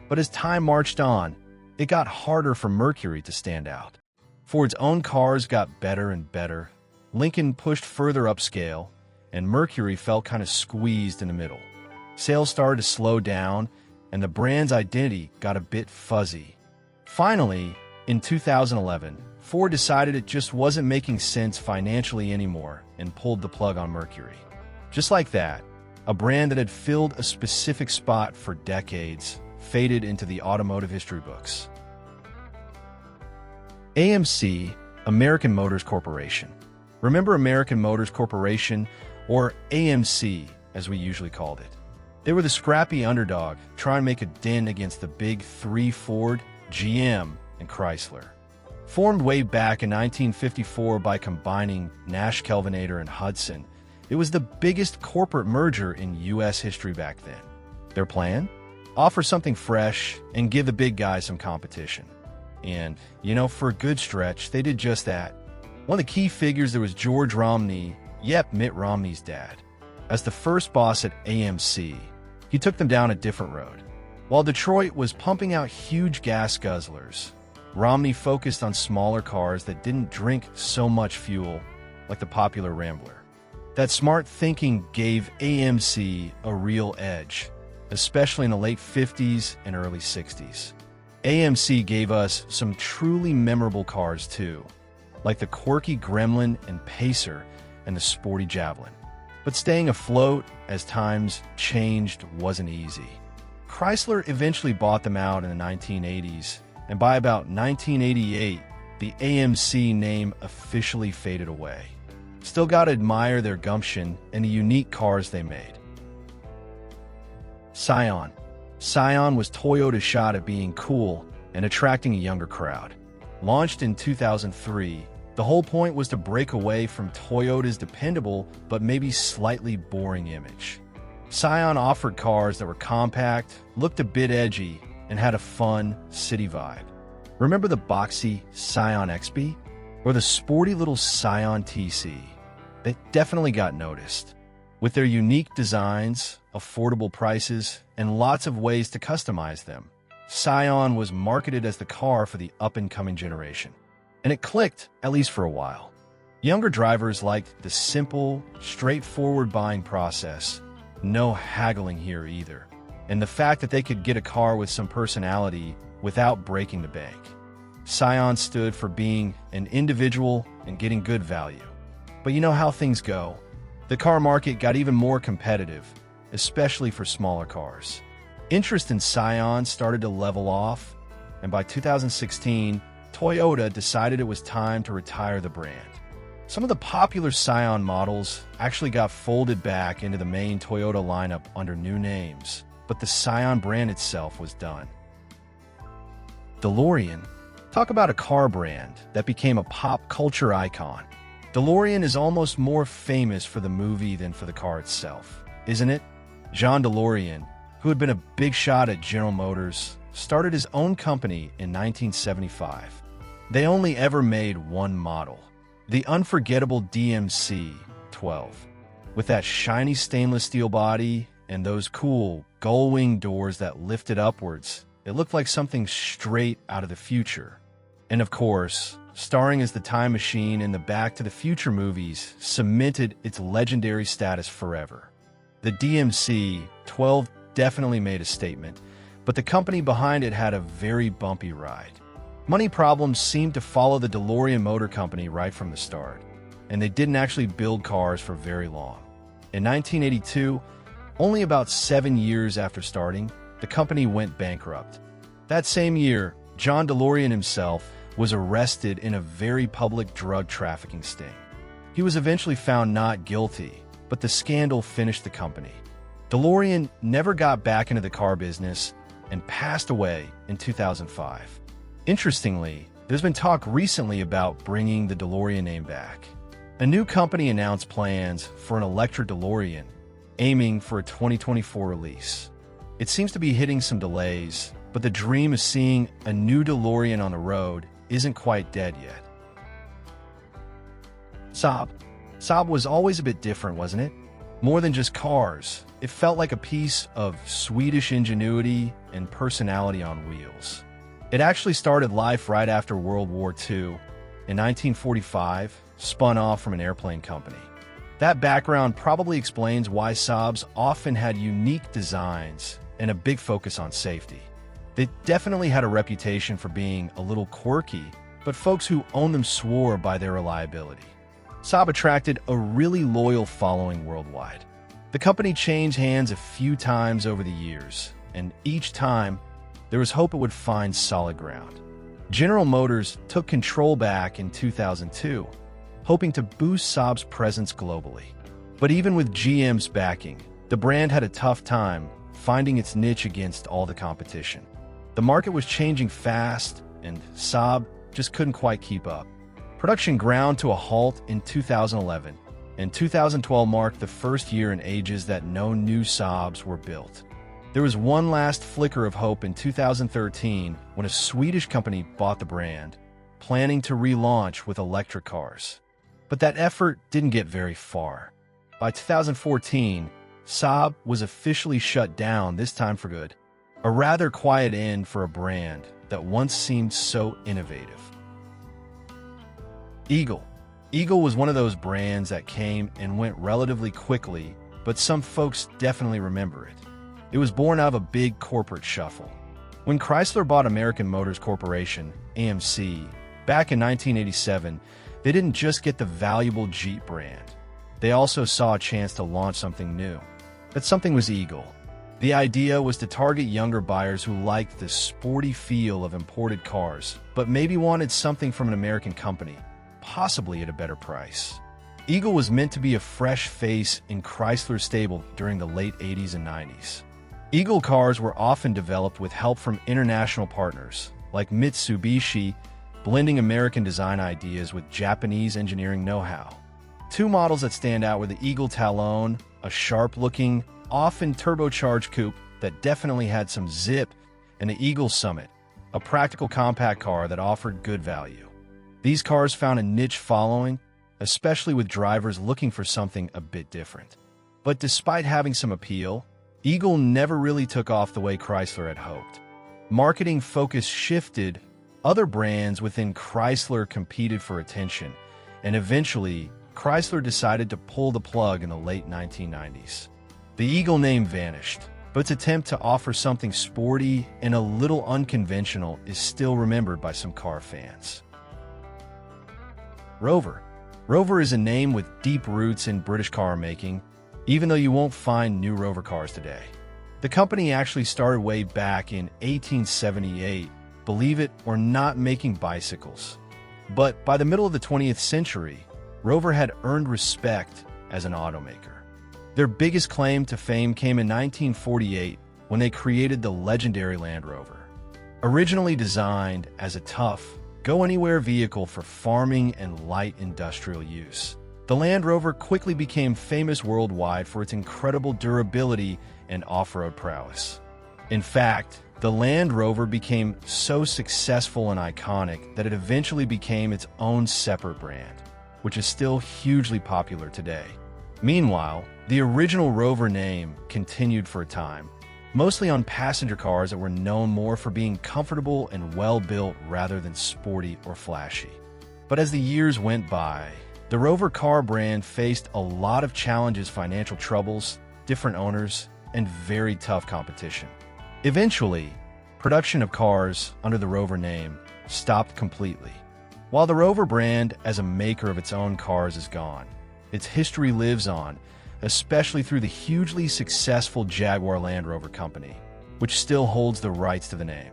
But as time marched on, it got harder for Mercury to stand out. Ford's own cars got better and better, Lincoln pushed further upscale, and Mercury felt kind of squeezed in the middle. Sales started to slow down, and the brand's identity got a bit fuzzy. Finally, in 2011, Ford decided it just wasn't making sense financially anymore and pulled the plug on Mercury. Just like that, a brand that had filled a specific spot for decades faded into the automotive history books. AMC, American Motors Corporation. Remember American Motors Corporation, or AMC as we usually called it? They were the scrappy underdog trying to make a dent against the big three: Ford, GM, and Chrysler. Formed way back in 1954 by combining Nash Kelvinator and Hudson, it was the biggest corporate merger in U.S. history back then. Their plan? Offer something fresh and give the big guys some competition. And, for a good stretch, they did just that. One of the key figures there was George Romney, Mitt Romney's dad. As the first boss at AMC, he took them down a different road. While Detroit was pumping out huge gas guzzlers, Romney focused on smaller cars that didn't drink so much fuel, like the popular Rambler. That smart thinking gave AMC a real edge, especially in the late 50s and early 60s. AMC gave us some truly memorable cars too, like the quirky Gremlin and Pacer and the sporty Javelin. But staying afloat as times changed wasn't easy. Chrysler eventually bought them out in the 1980s, and by about 1988, the AMC name officially faded away. Still gotta admire their gumption and the unique cars they made. Scion. Scion was Toyota's shot at being cool and attracting a younger crowd. Launched in 2003, the whole point was to break away from Toyota's dependable but maybe slightly boring image. Scion offered cars that were compact, looked a bit edgy, and had a fun, city vibe. Remember the boxy Scion XB? Or the sporty little Scion TC? They definitely got noticed. With their unique designs, affordable prices, and lots of ways to customize them, Scion was marketed as the car for the up-and-coming generation. And it clicked, at least for a while. Younger drivers liked the simple, straightforward buying process. No haggling here either. And the fact that they could get a car with some personality without breaking the bank. Scion stood for being an individual and getting good value. But you know how things go. The car market got even more competitive, especially for smaller cars. Interest in Scion started to level off, and by 2016, Toyota decided it was time to retire the brand. Some of the popular Scion models actually got folded back into the main Toyota lineup under new names, but the Scion brand itself was done. DeLorean. Talk about a car brand that became a pop culture icon. DeLorean is almost more famous for the movie than for the car itself, isn't it? John DeLorean, who had been a big shot at General Motors, started his own company in 1975. They only ever made one model, the unforgettable DMC-12. With that shiny stainless steel body and those cool gull-wing doors that lifted upwards, it looked like something straight out of the future. And of course, starring as the time machine in the Back to the Future movies cemented its legendary status forever. The DMC-12 definitely made a statement, but the company behind it had a very bumpy ride. Money problems seemed to follow the DeLorean Motor Company right from the start, and they didn't actually build cars for very long. In 1982, only about 7 years after starting, the company went bankrupt. That same year, John DeLorean himself was arrested in a very public drug trafficking sting. He was eventually found not guilty, but the scandal finished the company. DeLorean never got back into the car business and passed away in 2005. Interestingly, there's been talk recently about bringing the DeLorean name back. A new company announced plans for an electric DeLorean, aiming for a 2024 release. It seems to be hitting some delays, but the dream of seeing a new DeLorean on the road isn't quite dead yet. Saab. Saab was always a bit different, wasn't it? More than just cars, it felt like a piece of Swedish ingenuity and personality on wheels. It actually started life right after World War II. In 1945, spun off from an airplane company. That background probably explains why Saabs often had unique designs and a big focus on safety. They definitely had a reputation for being a little quirky, but folks who owned them swore by their reliability. Saab attracted a really loyal following worldwide. The company changed hands a few times over the years, and each time, there was hope it would find solid ground. General Motors took control back in 2002, hoping to boost Saab's presence globally. But even with GM's backing, the brand had a tough time finding its niche against all the competition. The market was changing fast, and Saab just couldn't quite keep up. Production ground to a halt in 2011, and 2012 marked the first year in ages that no new Saabs were built. There was one last flicker of hope in 2013 when a Swedish company bought the brand, planning to relaunch with electric cars. But that effort didn't get very far. By 2014, Saab was officially shut down, this time for good. A rather quiet end for a brand that once seemed so innovative. Eagle. Eagle was one of those brands that came and went relatively quickly, but some folks definitely remember it. It was born out of a big corporate shuffle. When Chrysler bought American Motors Corporation, AMC, back in 1987, they didn't just get the valuable Jeep brand. They also saw a chance to launch something new. That something was Eagle. The idea was to target younger buyers who liked the sporty feel of imported cars, but maybe wanted something from an American company, possibly at a better price. Eagle was meant to be a fresh face in Chrysler's stable during the late 80s and 90s. Eagle cars were often developed with help from international partners, like Mitsubishi, blending American design ideas with Japanese engineering know-how. Two models that stand out were the Eagle Talon, a sharp-looking, often turbocharged coupe that definitely had some zip, and the Eagle Summit, a practical compact car that offered good value. These cars found a niche following, especially with drivers looking for something a bit different. But despite having some appeal, Eagle never really took off the way Chrysler had hoped. Marketing focus shifted, other brands within Chrysler competed for attention, and eventually, Chrysler decided to pull the plug in the late 1990s. The Eagle name vanished, but its attempt to offer something sporty and a little unconventional is still remembered by some car fans. Rover. Rover is a name with deep roots in British car making, even though you won't find new Rover cars today. The company actually started way back in 1878, believe it or not, making bicycles. But by the middle of the 20th century, Rover had earned respect as an automaker. Their biggest claim to fame came in 1948 when they created the legendary Land Rover. Originally designed as a tough, go-anywhere vehicle for farming and light industrial use, the Land Rover quickly became famous worldwide for its incredible durability and off-road prowess. In fact, the Land Rover became so successful and iconic that it eventually became its own separate brand, which is still hugely popular today. Meanwhile, the original Rover name continued for a time, mostly on passenger cars that were known more for being comfortable and well-built rather than sporty or flashy. But as the years went by, the Rover car brand faced a lot of challenges, financial troubles, different owners, and very tough competition. Eventually, production of cars under the Rover name stopped completely. While the Rover brand as a maker of its own cars is gone, its history lives on, especially through the hugely successful Jaguar Land Rover company, which still holds the rights to the name.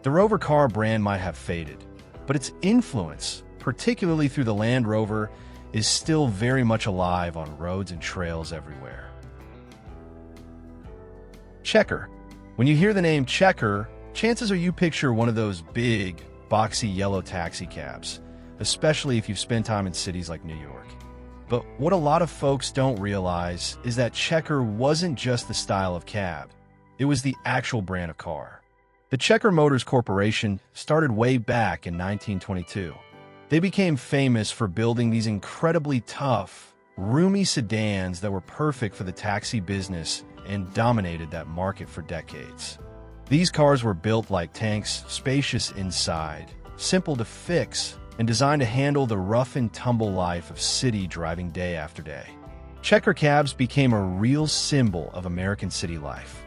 The Rover car brand might have faded, but its influence, particularly through the Land Rover, is still very much alive on roads and trails everywhere. Checker. When you hear the name Checker, chances are you picture one of those big, boxy yellow taxi cabs, especially if you've spent time in cities like New York. But what a lot of folks don't realize is that Checker wasn't just the style of cab. It was the actual brand of car. The Checker Motors Corporation started way back in 1922. They became famous for building these incredibly tough, roomy sedans that were perfect for the taxi business and dominated that market for decades. These cars were built like tanks, spacious inside, simple to fix, and designed to handle the rough and tumble life of city driving day after day. Checker cabs became a real symbol of American city life.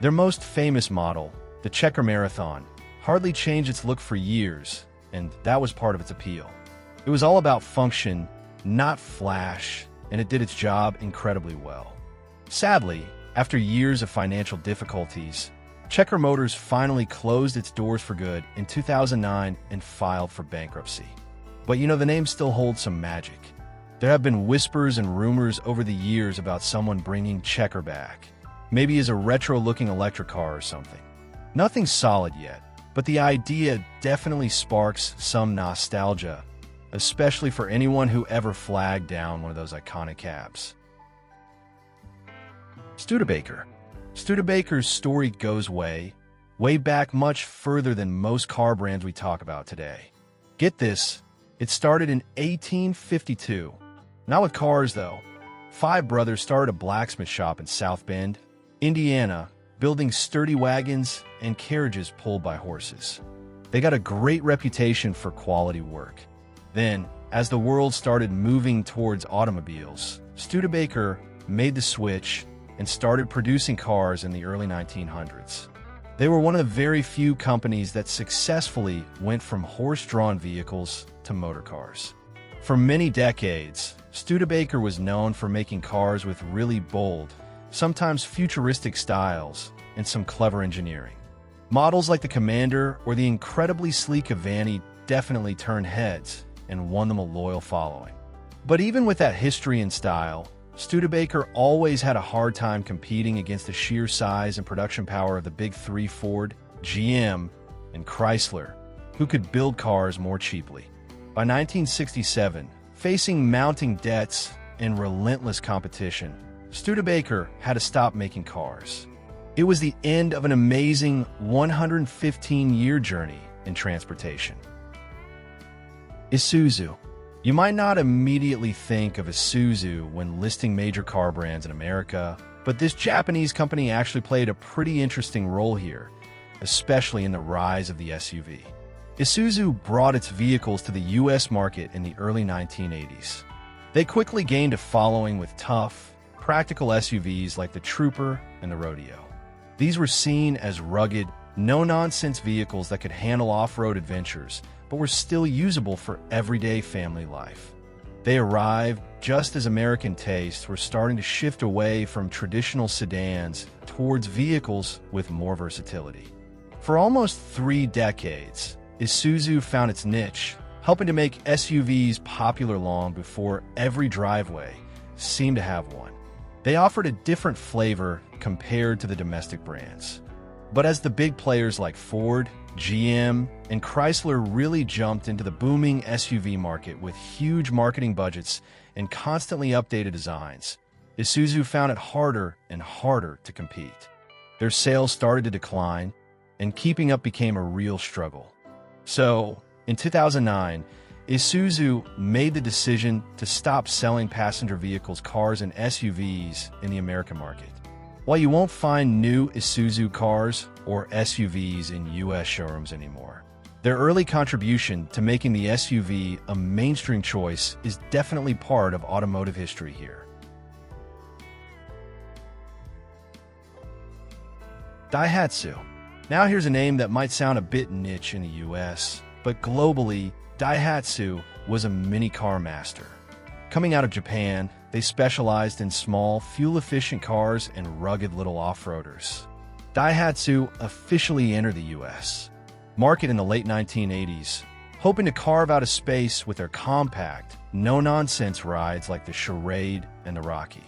Their most famous model, the Checker Marathon, hardly changed its look for years, and that was part of its appeal. It was all about function, not flash, and it did its job incredibly well. Sadly, after years of financial difficulties, Checker Motors finally closed its doors for good in 2009 and filed for bankruptcy. But the name still holds some magic. There have been whispers and rumors over the years about someone bringing Checker back, maybe as a retro-looking electric car or something. Nothing solid yet, but the idea definitely sparks some nostalgia, especially for anyone who ever flagged down one of those iconic cabs. Studebaker. Studebaker's story goes way back, much further than most car brands we talk about today. Get this, it started in 1852. Not with cars, though. Five brothers started a blacksmith shop in South Bend, Indiana, building sturdy wagons and carriages pulled by horses. They got a great reputation for quality work. Then, as the world started moving towards automobiles, Studebaker made the switch and started producing cars in the early 1900s. They were one of the very few companies that successfully went from horse-drawn vehicles to motor cars. For many decades, Studebaker was known for making cars with really bold, sometimes futuristic styles, and some clever engineering. Models like the Commander or the incredibly sleek Avanti definitely turned heads and won them a loyal following. But even with that history and style, Studebaker always had a hard time competing against the sheer size and production power of the big three: Ford, GM, and Chrysler, who could build cars more cheaply. By 1967, facing mounting debts and relentless competition, Studebaker had to stop making cars. It was the end of an amazing 115-year journey in transportation. Isuzu. You might not immediately think of Isuzu when listing major car brands in America, but this Japanese company actually played a pretty interesting role here, especially in the rise of the SUV. Isuzu brought its vehicles to the US market in the early 1980s. They quickly gained a following with tough, practical SUVs like the Trooper and the Rodeo. These were seen as rugged, no-nonsense vehicles that could handle off-road adventures, but were still usable for everyday family life. They arrived just as American tastes were starting to shift away from traditional sedans towards vehicles with more versatility. For almost 3 decades, Isuzu found its niche, helping to make SUVs popular long before every driveway seemed to have one. They offered a different flavor compared to the domestic brands. But as the big players like Ford, GM, and Chrysler really jumped into the booming SUV market with huge marketing budgets and constantly updated designs, Isuzu found it harder and harder to compete. Their sales started to decline, and keeping up became a real struggle. So, in 2009, Isuzu made the decision to stop selling passenger vehicles, cars, and SUVs in the American market. While you won't find new Isuzu cars or SUVs in US showrooms anymore, their early contribution to making the SUV a mainstream choice is definitely part of automotive history here. Daihatsu. Now here's a name that might sound a bit niche in the US, but globally, Daihatsu was a mini-car master. Coming out of Japan, they specialized in small, fuel-efficient cars and rugged little off-roaders. Daihatsu officially entered the US market in the late 1980s, hoping to carve out a space with their compact, no-nonsense rides like the Charade and the Rocky.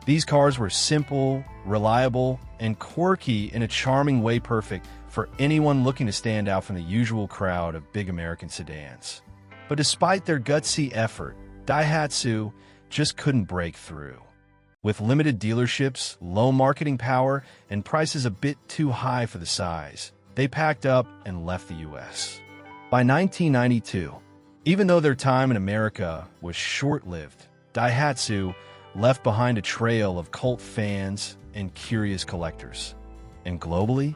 These cars were simple, reliable, and quirky in a charming way, perfect for anyone looking to stand out from the usual crowd of big American sedans. But despite their gutsy effort, Daihatsu just couldn't break through. With limited dealerships, low marketing power, and prices a bit too high for the size, they packed up and left the US. By 1992, even though their time in America was short-lived, Daihatsu left behind a trail of cult fans and curious collectors. And globally,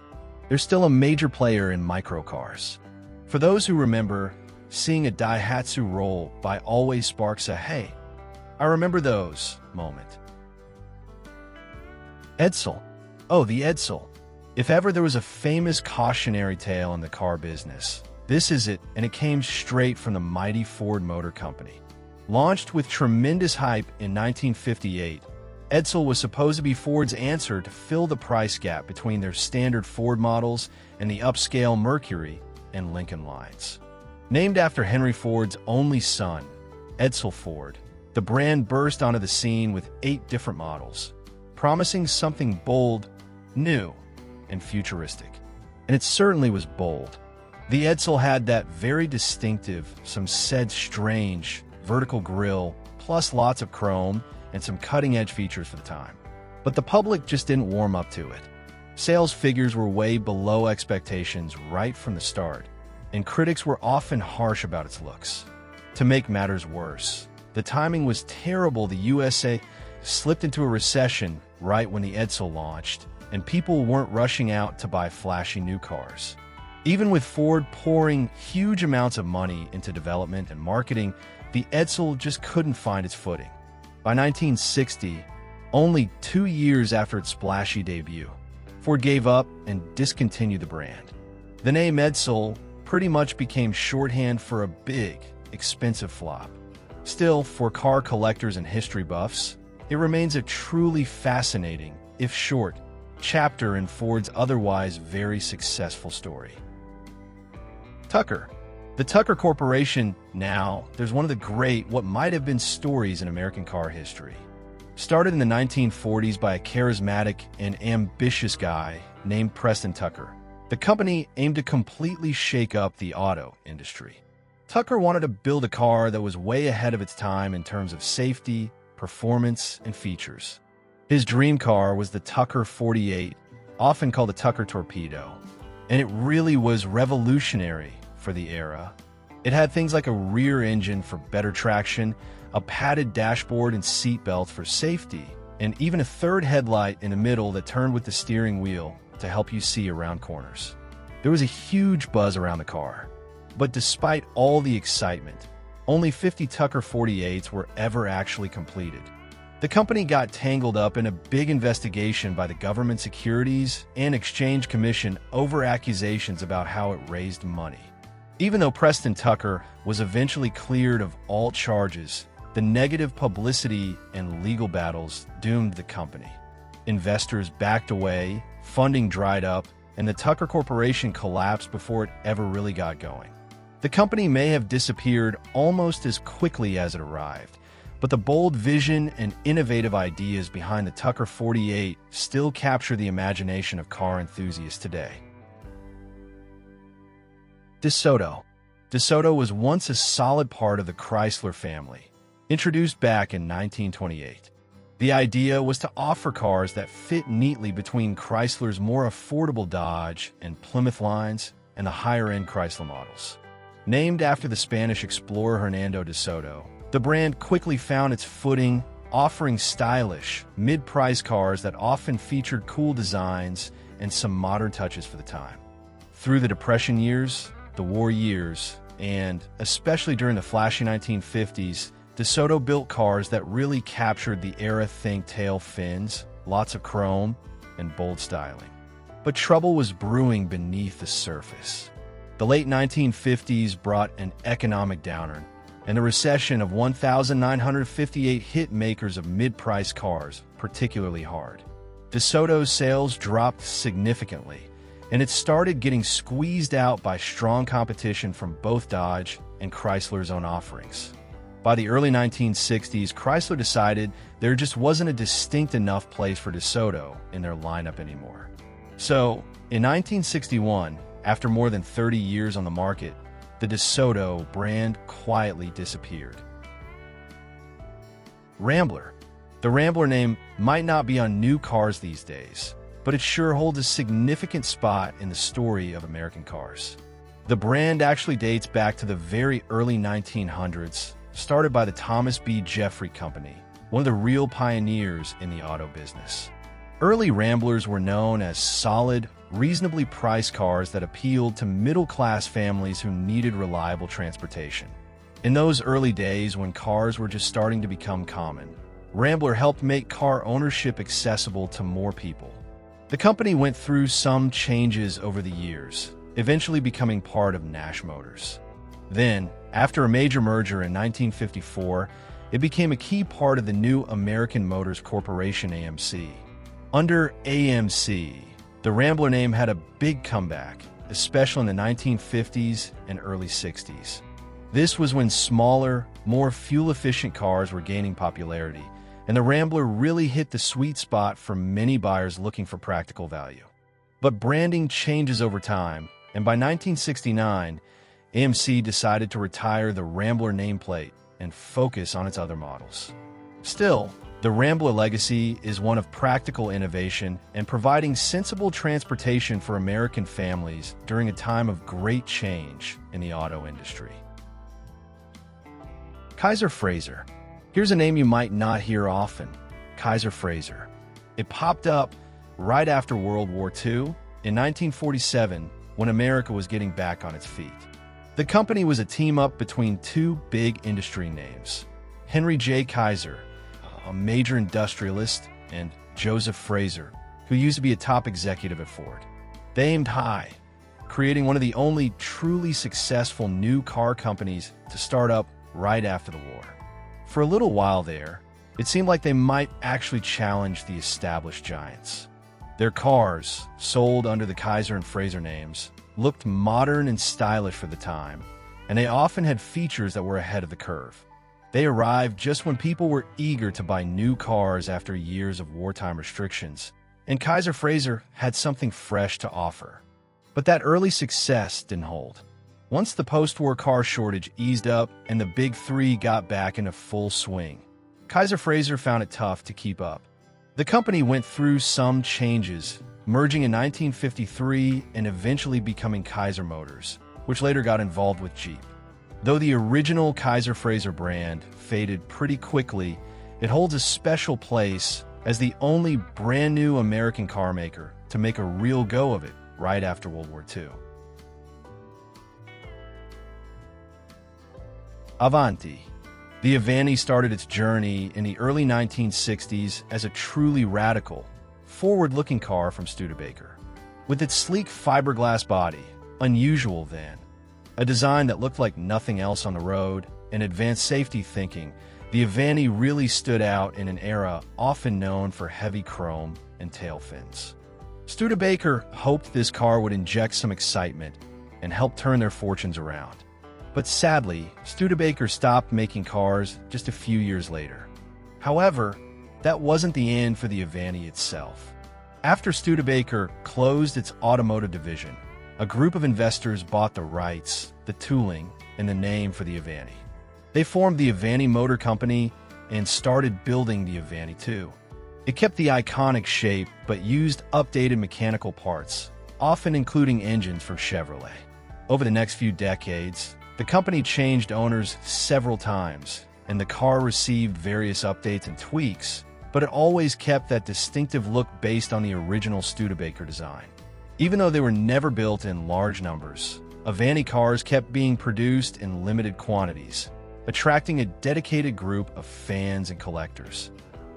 they're still a major player in microcars. For those who remember, seeing a Daihatsu roll by always sparks a "hey, I remember those" moment. Edsel. Oh, the Edsel. If ever there was a famous cautionary tale in the car business, this is it, and it came straight from the mighty Ford Motor Company. Launched with tremendous hype in 1958, Edsel was supposed to be Ford's answer to fill the price gap between their standard Ford models and the upscale Mercury and Lincoln lines. Named after Henry Ford's only son, Edsel Ford, the brand burst onto the scene with 8 different models, promising something bold, new, and futuristic. And it certainly was bold. The Edsel had that very distinctive, some said strange, vertical grille, plus lots of chrome and some cutting-edge features for the time. but the public just didn't warm up to it. Sales figures were way below expectations right from the start, and critics were often harsh about its looks. To make matters worse, the timing was terrible. The USA slipped into a recession right when the Edsel launched, and people weren't rushing out to buy flashy new cars. Even with Ford pouring huge amounts of money into development and marketing, the Edsel just couldn't find its footing. By 1960, only 2 years after its splashy debut, Ford gave up and discontinued the brand. The name Edsel pretty much became shorthand for a big, expensive flop. Still, for car collectors and history buffs, it remains a truly fascinating, if short, chapter in Ford's otherwise very successful story. Tucker. The Tucker Corporation. Now, there's one of the great, what might have been stories in American car history. Started in the 1940s by a charismatic and ambitious guy named Preston Tucker, the company aimed to completely shake up the auto industry. Tucker wanted to build a car that was way ahead of its time in terms of safety, performance, and features. His dream car was the Tucker 48, often called the Tucker Torpedo, and it really was revolutionary for the era. It had things like a rear engine for better traction, a padded dashboard and seat belts for safety, and even a third headlight in the middle that turned with the steering wheel to help you see around corners. There was a huge buzz around the car, but despite all the excitement, only 50 Tucker 48s were ever actually completed. The company got tangled up in a big investigation by the Government Securities and Exchange Commission over accusations about how it raised money. Even though Preston Tucker was eventually cleared of all charges, the negative publicity and legal battles doomed the company. Investors backed away, funding dried up, and the Tucker Corporation collapsed before it ever really got going. The company may have disappeared almost as quickly as it arrived, but the bold vision and innovative ideas behind the Tucker 48 still capture the imagination of car enthusiasts today. DeSoto. DeSoto was once a solid part of the Chrysler family, introduced back in 1928. The idea was to offer cars that fit neatly between Chrysler's more affordable Dodge and Plymouth lines and the higher-end Chrysler models. Named after the Spanish explorer Hernando de Soto, the brand quickly found its footing, offering stylish, mid-price cars that often featured cool designs and some modern touches for the time. Through the Depression years, the war years, and especially during the flashy 1950s, DeSoto built cars that really captured the era. Think tail fins, lots of chrome, and bold styling. But trouble was brewing beneath the surface. The late 1950s brought an economic downturn, and the recession of 1,958 hit makers of mid-price cars particularly hard. DeSoto's sales dropped significantly, and it started getting squeezed out by strong competition from both Dodge and Chrysler's own offerings. By the early 1960s, Chrysler decided there just wasn't a distinct enough place for DeSoto in their lineup anymore. So, in 1961, after more than 30 years on the market, the DeSoto brand quietly disappeared. Rambler. The Rambler name might not be on new cars these days, but it sure holds a significant spot in the story of American cars. The brand actually dates back to the very early 1900s, started by the Thomas B. Jeffrey Company, one of the real pioneers in the auto business. Early Ramblers were known as solid, reasonably priced cars that appealed to middle-class families who needed reliable transportation. In those early days when cars were just starting to become common, Rambler helped make car ownership accessible to more people. The company went through some changes over the years, eventually becoming part of Nash Motors. Then, after a major merger in 1954, it became a key part of the new American Motors Corporation AMC. Under AMC, the Rambler name had a big comeback, especially in the 1950s and early 60s. This was when smaller, more fuel-efficient cars were gaining popularity, and the Rambler really hit the sweet spot for many buyers looking for practical value. But branding changes over time, and by 1969, AMC decided to retire the Rambler nameplate and focus on its other models. Still, The Rambler legacy is one of practical innovation and providing sensible transportation for American families during a time of great change in the auto industry. Kaiser Frazer. Here's a name you might not hear often, Kaiser Frazer. It popped up right after World War II in 1947 when America was getting back on its feet. The company was a team-up between two big industry names, Henry J. Kaiser, a major industrialist, and Joseph Frazer, who used to be a top executive at Ford. They aimed high, creating one of the only truly successful new car companies to start up right after the war. For a little while there, it seemed like they might actually challenge the established giants. Their cars, sold under the Kaiser and Frazer names, looked modern and stylish for the time, and they often had features that were ahead of the curve. They arrived just when people were eager to buy new cars after years of wartime restrictions, and Kaiser Frazer had something fresh to offer. But that early success didn't hold. Once the post-war car shortage eased up and the Big Three got back into full swing, Kaiser Frazer found it tough to keep up. The company went through some changes, merging in 1953 and eventually becoming Kaiser Motors, which later got involved with Jeep. Though the original Kaiser Frazer brand faded pretty quickly, it holds a special place as the only brand new American car maker to make a real go of it right after World War II. Avanti. The Avanti started its journey in the early 1960s as a truly radical, forward-looking car from Studebaker. With its sleek fiberglass body, unusual then, a design that looked like nothing else on the road, and advanced safety thinking, the Avanti really stood out in an era often known for heavy chrome and tail fins. Studebaker hoped this car would inject some excitement and help turn their fortunes around. But sadly, Studebaker stopped making cars just a few years later. However, that wasn't the end for the Avanti itself. After Studebaker closed its automotive division, a group of investors bought the rights, the tooling, and the name for the Avanti. They formed the Avanti Motor Company and started building the Avanti too. It kept the iconic shape but used updated mechanical parts, often including engines from Chevrolet. Over the next few decades, the company changed owners several times, and the car received various updates and tweaks, but it always kept that distinctive look based on the original Studebaker design. Even though they were never built in large numbers, Avanti cars kept being produced in limited quantities, attracting a dedicated group of fans and collectors.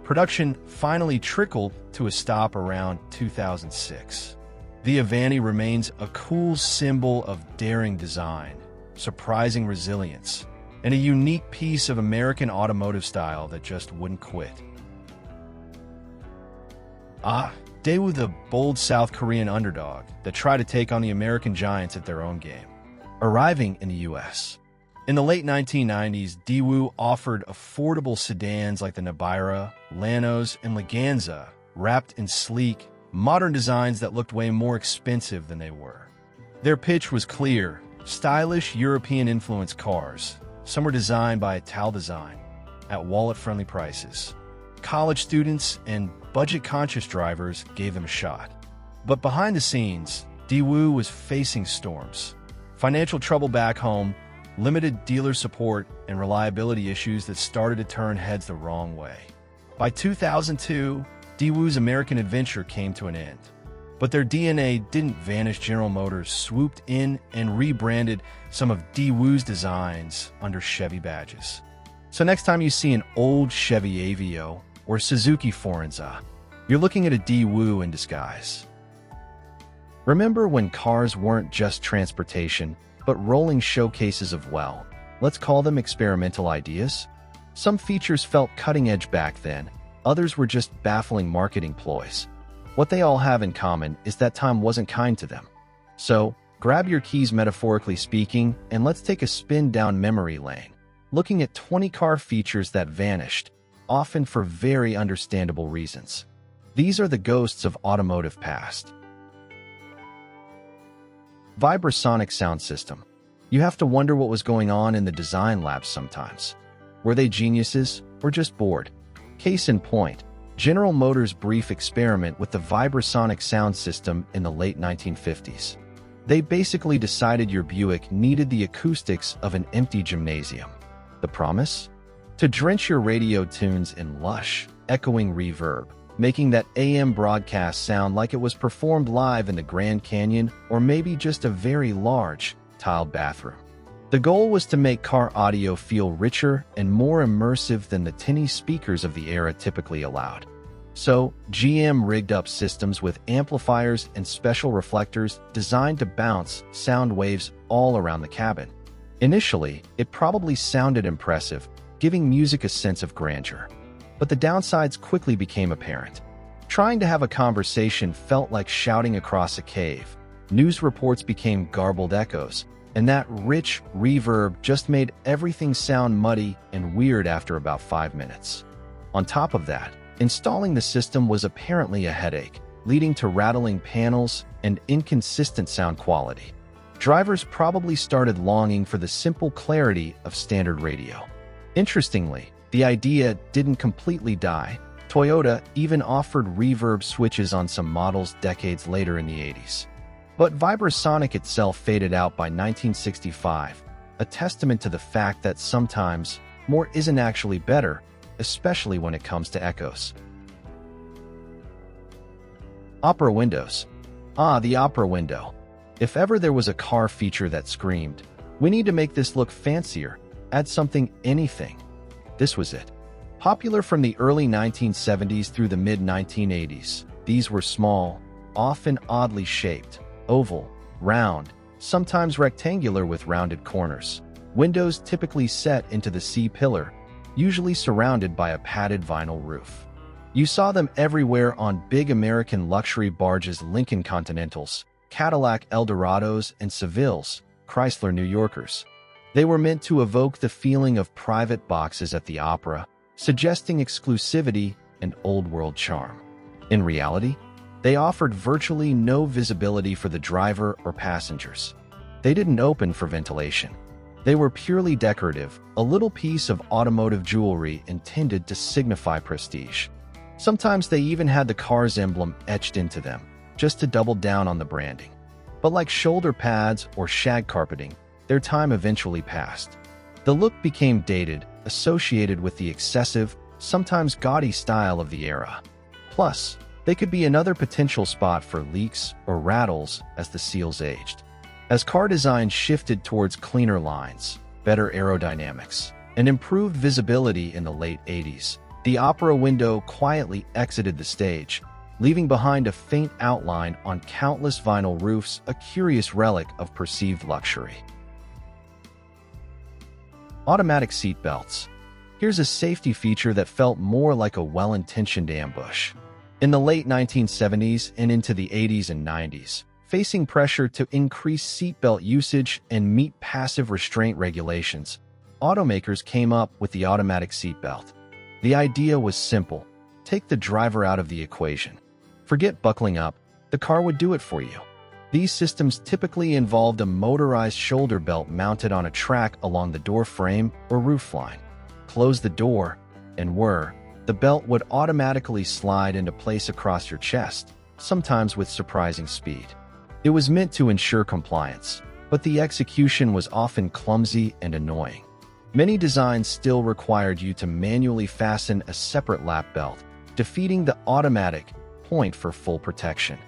Production finally trickled to a stop around 2006. The Avanti remains a cool symbol of daring design, surprising resilience, and a unique piece of American automotive style that just wouldn't quit. Daewoo, the bold South Korean underdog that tried to take on the American giants at their own game. Arriving in the U.S. In the late 1990s, Daewoo offered affordable sedans like the Nabira, Lanos, and Leganza, wrapped in sleek, modern designs that looked way more expensive than they were. Their pitch was clear: stylish European-influenced cars. Some were designed by Ital Design at wallet-friendly prices. College students and budget-conscious drivers gave them a shot. But behind the scenes, Daewoo was facing storms. Financial trouble back home, limited dealer support, and reliability issues that started to turn heads the wrong way. By 2002, Daewoo's American adventure came to an end. But their DNA didn't vanish. General Motors swooped in and rebranded some of Daewoo's designs under Chevy badges. So next time you see an old Chevy Aveo or Suzuki Forenza, you're looking at a Daewoo in disguise. Remember when cars weren't just transportation, but rolling showcases of, well, let's call them experimental ideas? Some features felt cutting-edge back then, others were just baffling marketing ploys. What they all have in common is that time wasn't kind to them. So, grab your keys, metaphorically speaking, and let's take a spin down memory lane, looking at 20 car features that vanished, often for very understandable reasons. These are the ghosts of automotive past. Vibrasonic sound system. You have to wonder what was going on in the design labs sometimes. Were they geniuses or just bored? Case in point, General Motors' brief experiment with the vibrasonic sound system in the late 1950s. They basically decided your Buick needed the acoustics of an empty gymnasium. The promise? To drench your radio tunes in lush, echoing reverb, making that AM broadcast sound like it was performed live in the Grand Canyon or maybe just a very large, tiled bathroom. The goal was to make car audio feel richer and more immersive than the tinny speakers of the era typically allowed. So, GM rigged up systems with amplifiers and special reflectors designed to bounce sound waves all around the cabin. Initially, it probably sounded impressive, giving music a sense of grandeur. But the downsides quickly became apparent. Trying to have a conversation felt like shouting across a cave. News reports became garbled echoes, and that rich reverb just made everything sound muddy and weird after about 5 minutes. On top of that, installing the system was apparently a headache, leading to rattling panels and inconsistent sound quality. Drivers probably started longing for the simple clarity of standard radio. Interestingly, the idea didn't completely die. Toyota even offered reverb switches on some models decades later in the 80s. But vibrasonic itself faded out by 1965, a testament to the fact that sometimes more isn't actually better, especially when it comes to echoes. Opera windows. The opera window. If ever there was a car feature that screamed, "We need to make this look fancier, add something, anything," this was it. Popular from the early 1970s through the mid-1980s, these were small, often oddly shaped, oval, round, sometimes rectangular with rounded corners. Windows typically set into the C-pillar, usually surrounded by a padded vinyl roof. You saw them everywhere on big American luxury barges, Lincoln Continentals, Cadillac Eldorados, and Sevilles, Chrysler New Yorkers. They were meant to evoke the feeling of private boxes at the opera, suggesting exclusivity and old-world charm. In reality, they offered virtually no visibility for the driver or passengers. They didn't open for ventilation. They were purely decorative, a little piece of automotive jewelry intended to signify prestige. Sometimes they even had the car's emblem etched into them, just to double down on the branding. But like shoulder pads or shag carpeting, their time eventually passed. The look became dated, associated with the excessive, sometimes gaudy style of the era. Plus, they could be another potential spot for leaks or rattles as the seals aged. As car design shifted towards cleaner lines, better aerodynamics, and improved visibility in the late 80s, the opera window quietly exited the stage, leaving behind a faint outline on countless vinyl roofs, a curious relic of perceived luxury. Automatic seat belts. Here's a safety feature that felt more like a well-intentioned ambush. In the late 1970s and into the 80s and 90s, facing pressure to increase seatbelt usage and meet passive restraint regulations, automakers came up with the automatic seatbelt. The idea was simple: take the driver out of the equation. Forget buckling up, the car would do it for you. These systems typically involved a motorized shoulder belt mounted on a track along the door frame or roofline. Close the door, and the belt would automatically slide into place across your chest, sometimes with surprising speed. It was meant to ensure compliance, but the execution was often clumsy and annoying. Many designs still required you to manually fasten a separate lap belt, defeating the automatic point for full protection.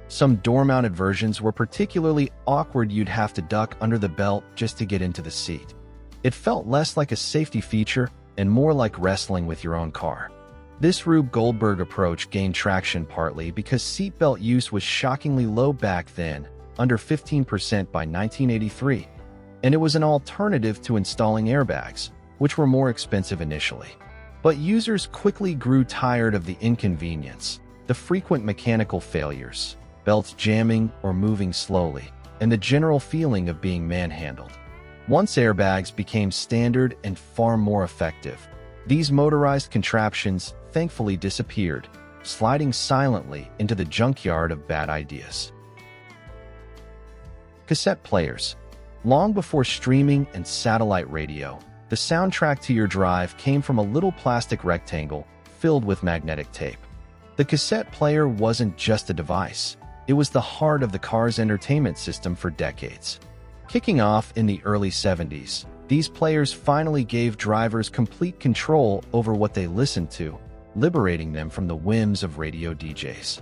Some door-mounted versions were particularly awkward. You'd have to duck under the belt just to get into the seat. It felt less like a safety feature and more like wrestling with your own car. This Rube Goldberg approach gained traction partly because seatbelt use was shockingly low back then, under 15% by 1983, and it was an alternative to installing airbags, which were more expensive initially. But users quickly grew tired of the inconvenience, the frequent mechanical failures, belts jamming or moving slowly, and the general feeling of being manhandled. Once airbags became standard and far more effective, these motorized contraptions thankfully disappeared, sliding silently into the junkyard of bad ideas. Cassette players. Long before streaming and satellite radio, the soundtrack to your drive came from a little plastic rectangle filled with magnetic tape. The cassette player wasn't just a device. It was the heart of the car's entertainment system for decades. Kicking off in the early 70s, these players finally gave drivers complete control over what they listened to, liberating them from the whims of radio DJs.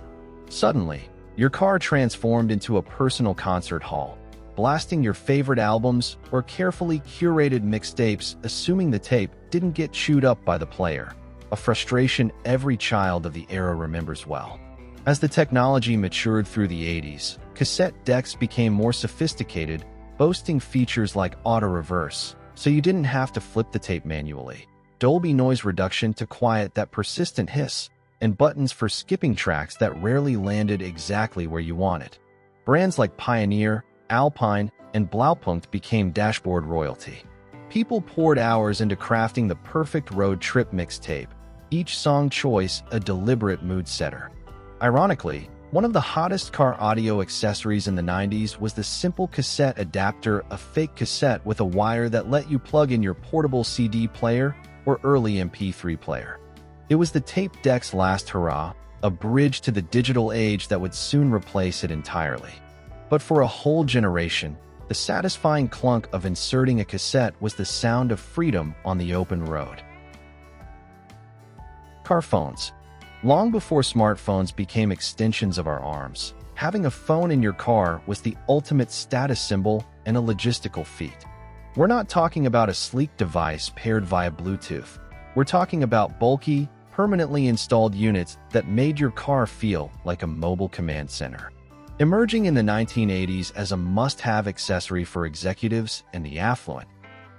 Suddenly, your car transformed into a personal concert hall, blasting your favorite albums or carefully curated mixtapes, assuming the tape didn't get chewed up by the player, a frustration every child of the era remembers well. As the technology matured through the 80s, cassette decks became more sophisticated, boasting features like auto-reverse, so you didn't have to flip the tape manually, Dolby noise reduction to quiet that persistent hiss, and buttons for skipping tracks that rarely landed exactly where you wanted. Brands like Pioneer, Alpine, and Blaupunkt became dashboard royalty. People poured hours into crafting the perfect road trip mixtape, each song choice a deliberate mood setter. Ironically, one of the hottest car audio accessories in the 90s was the simple cassette adapter, a fake cassette with a wire that let you plug in your portable CD player or early MP3 player. It was the tape deck's last hurrah, a bridge to the digital age that would soon replace it entirely. But for a whole generation, the satisfying clunk of inserting a cassette was the sound of freedom on the open road. Car phones. Long before smartphones became extensions of our arms, having a phone in your car was the ultimate status symbol and a logistical feat. We're not talking about a sleek device paired via Bluetooth. We're talking about bulky, permanently installed units that made your car feel like a mobile command center. Emerging in the 1980s as a must-have accessory for executives and the affluent,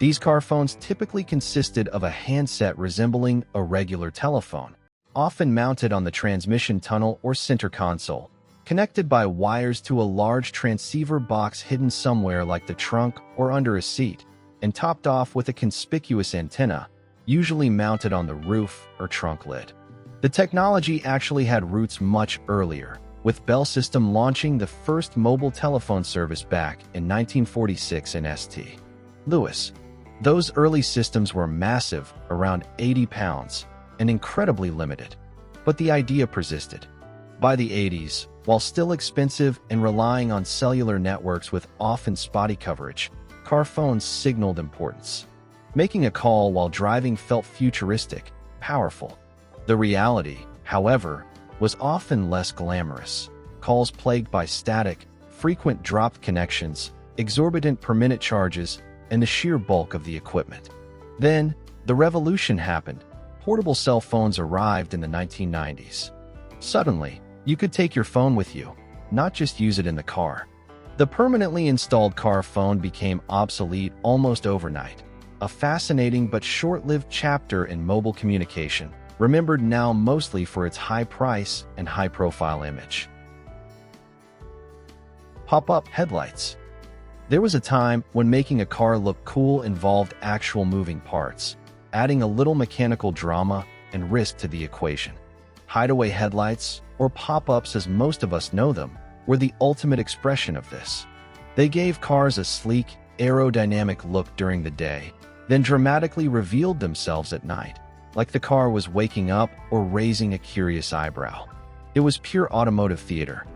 these car phones typically consisted of a handset resembling a regular telephone, often mounted on the transmission tunnel or center console, connected by wires to a large transceiver box hidden somewhere like the trunk or under a seat, and topped off with a conspicuous antenna, usually mounted on the roof or trunk lid. The technology actually had roots much earlier, with Bell System launching the first mobile telephone service back in 1946 in St. Louis. Those early systems were massive, around 80 pounds, and incredibly limited. But the idea persisted. By the 80s, while still expensive and relying on cellular networks with often spotty coverage, car phones signaled importance. Making a call while driving felt futuristic, powerful. The reality, however, was often less glamorous. Calls plagued by static, frequent dropped connections, exorbitant per-minute charges, and the sheer bulk of the equipment. Then, the revolution happened. Portable cell phones arrived in the 1990s. Suddenly, you could take your phone with you, not just use it in the car. The permanently installed car phone became obsolete almost overnight, a fascinating but short-lived chapter in mobile communication, remembered now mostly for its high price and high-profile image. Pop-up headlights. There was a time when making a car look cool involved actual moving parts, adding a little mechanical drama and risk to the equation. Hideaway headlights, or pop-ups as most of us know them, were the ultimate expression of this. They gave cars a sleek, aerodynamic look during the day, then dramatically revealed themselves at night, like the car was waking up or raising a curious eyebrow. It was pure automotive theater.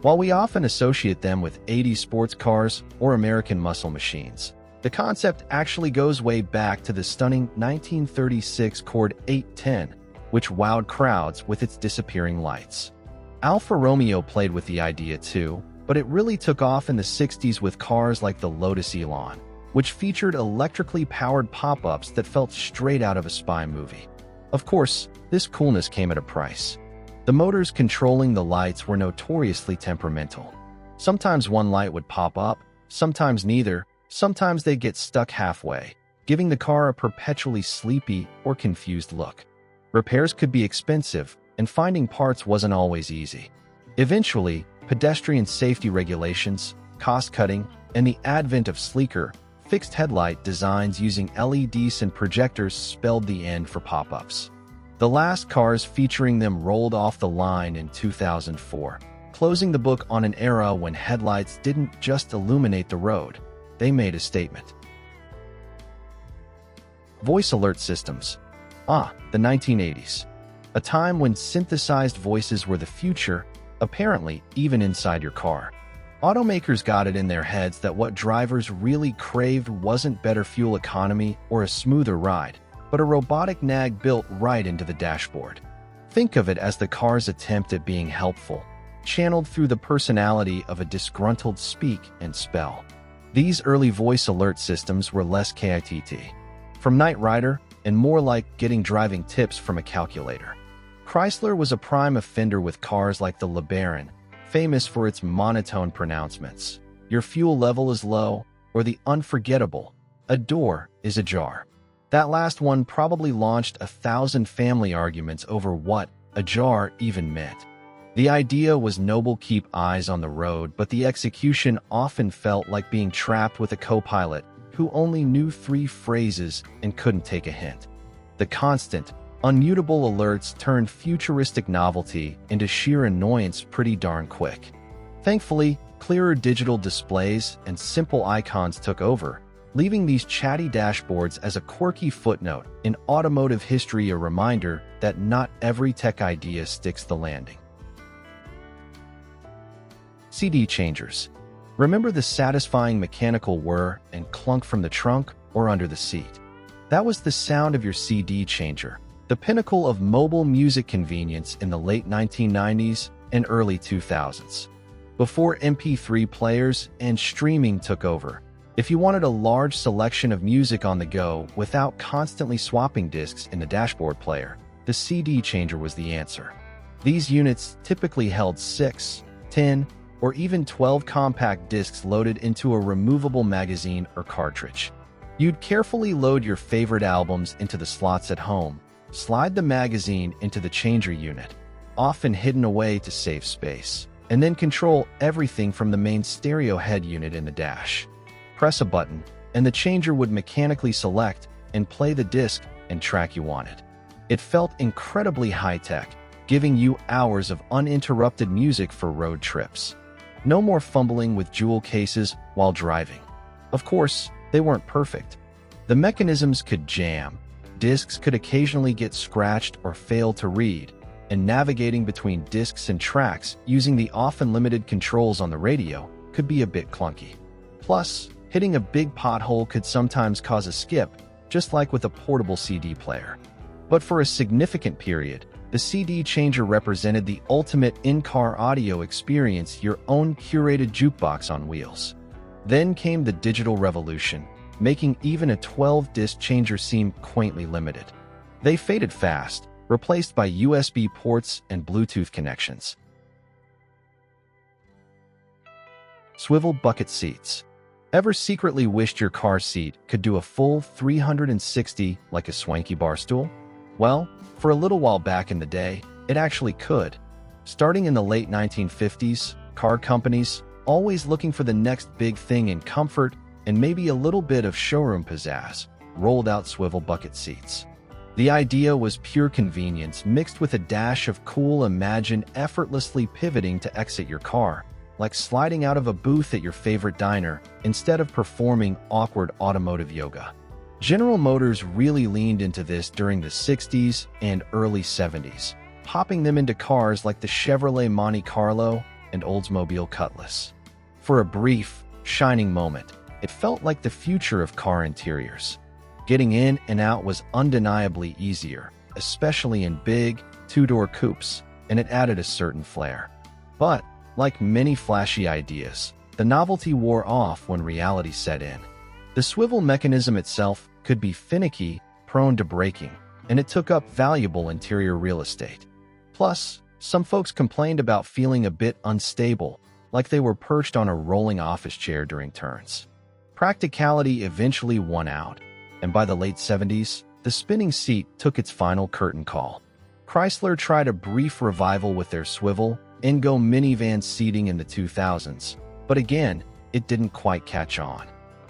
While we often associate them with 80s sports cars or American muscle machines, the concept actually goes way back to the stunning 1936 Cord 810, which wowed crowds with its disappearing lights. Alfa Romeo played with the idea too, but it really took off in the 60s with cars like the Lotus Elan, which featured electrically powered pop-ups that felt straight out of a spy movie. Of course, this coolness came at a price. The motors controlling the lights were notoriously temperamental. Sometimes one light would pop up, sometimes neither, sometimes they'd get stuck halfway, giving the car a perpetually sleepy or confused look. Repairs could be expensive, and finding parts wasn't always easy. Eventually, pedestrian safety regulations, cost-cutting, and the advent of sleeker, fixed headlight designs using LEDs and projectors spelled the end for pop-ups. The last cars featuring them rolled off the line in 2004, closing the book on an era when headlights didn't just illuminate the road, they made a statement. Voice alert systems. The 1980s. a time when synthesized voices were the future, apparently even inside your car. Automakers got it in their heads that what drivers really craved wasn't better fuel economy or a smoother ride, but a robotic nag built right into the dashboard. Think of it as the car's attempt at being helpful, channeled through the personality of a disgruntled speak and spell. These early voice alert systems were less KITT from Knight Rider and more like getting driving tips from a calculator. Chrysler was a prime offender with cars like the LeBaron, famous for its monotone pronouncements. Your fuel level is low, or the unforgettable, a door is ajar. That last one probably launched 1,000 family arguments over what ajar even meant. The idea was noble, keep eyes on the road, but the execution often felt like being trapped with a co-pilot who only knew 3 phrases and couldn't take a hint. The constant, unmutable alerts turned futuristic novelty into sheer annoyance pretty darn quick. Thankfully, clearer digital displays and simple icons took over, leaving these chatty dashboards as a quirky footnote in automotive history, a reminder that not every tech idea sticks the landing. CD changers. Remember the satisfying mechanical whir and clunk from the trunk or under the seat? That was the sound of your CD changer, the pinnacle of mobile music convenience in the late 1990s and early 2000s. Before MP3 players and streaming took over, if you wanted a large selection of music on the go without constantly swapping discs in the dashboard player, the CD changer was the answer. These units typically held 6, 10, or even 12 compact discs loaded into a removable magazine or cartridge. You'd carefully load your favorite albums into the slots at home, slide the magazine into the changer unit, often hidden away to save space, and then control everything from the main stereo head unit in the dash. Press a button, and the changer would mechanically select and play the disc and track you wanted. It felt incredibly high-tech, giving you hours of uninterrupted music for road trips. No more fumbling with jewel cases while driving. Of course, they weren't perfect. The mechanisms could jam, discs could occasionally get scratched or fail to read, and navigating between discs and tracks using the often limited controls on the radio could be a bit clunky. Plus, hitting a big pothole could sometimes cause a skip, just like with a portable CD player. But for a significant period, the CD changer represented the ultimate in-car audio experience, your own curated jukebox on wheels. Then came the digital revolution, making even a 12-disc changer seem quaintly limited. They faded fast, replaced by USB ports and Bluetooth connections. Swivel bucket seats. Ever secretly wished your car seat could do a full 360 like a swanky bar stool? Well, for a little while back in the day, it actually could. Starting in the late 1950s, car companies, always looking for the next big thing in comfort and maybe a little bit of showroom pizzazz, rolled out swivel bucket seats. The idea was pure convenience mixed with a dash of cool. Imagine effortlessly pivoting to exit your car, like sliding out of a booth at your favorite diner instead of performing awkward automotive yoga. General Motors really leaned into this during the 60s and early 70s, popping them into cars like the Chevrolet Monte Carlo and Oldsmobile Cutlass. For a brief, shining moment, it felt like the future of car interiors. Getting in and out was undeniably easier, especially in big, two-door coupes, and it added a certain flair. But, like many flashy ideas, the novelty wore off when reality set in. The swivel mechanism itself could be finicky, prone to breaking, and it took up valuable interior real estate. Plus, some folks complained about feeling a bit unstable, like they were perched on a rolling office chair during turns. Practicality eventually won out, and by the late 70s, the spinning seat took its final curtain call. Chrysler tried a brief revival with their swivel and-go minivan seating in the 2000s, but again, it didn't quite catch on.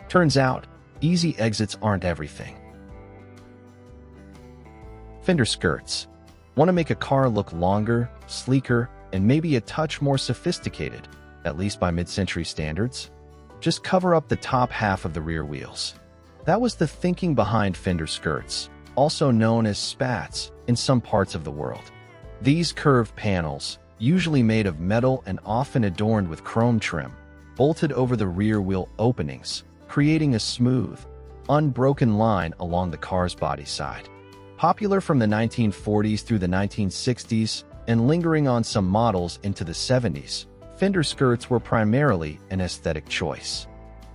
Turns out, easy exits aren't everything. Fender skirts. Want to make a car look longer, sleeker, and maybe a touch more sophisticated, at least by mid-century standards? Just cover up the top half of the rear wheels. That was the thinking behind fender skirts, also known as spats, in some parts of the world. These curved panels, usually made of metal and often adorned with chrome trim, bolted over the rear wheel openings, creating a smooth, unbroken line along the car's body side. Popular from the 1940s through the 1960s and lingering on some models into the 70s, fender skirts were primarily an aesthetic choice.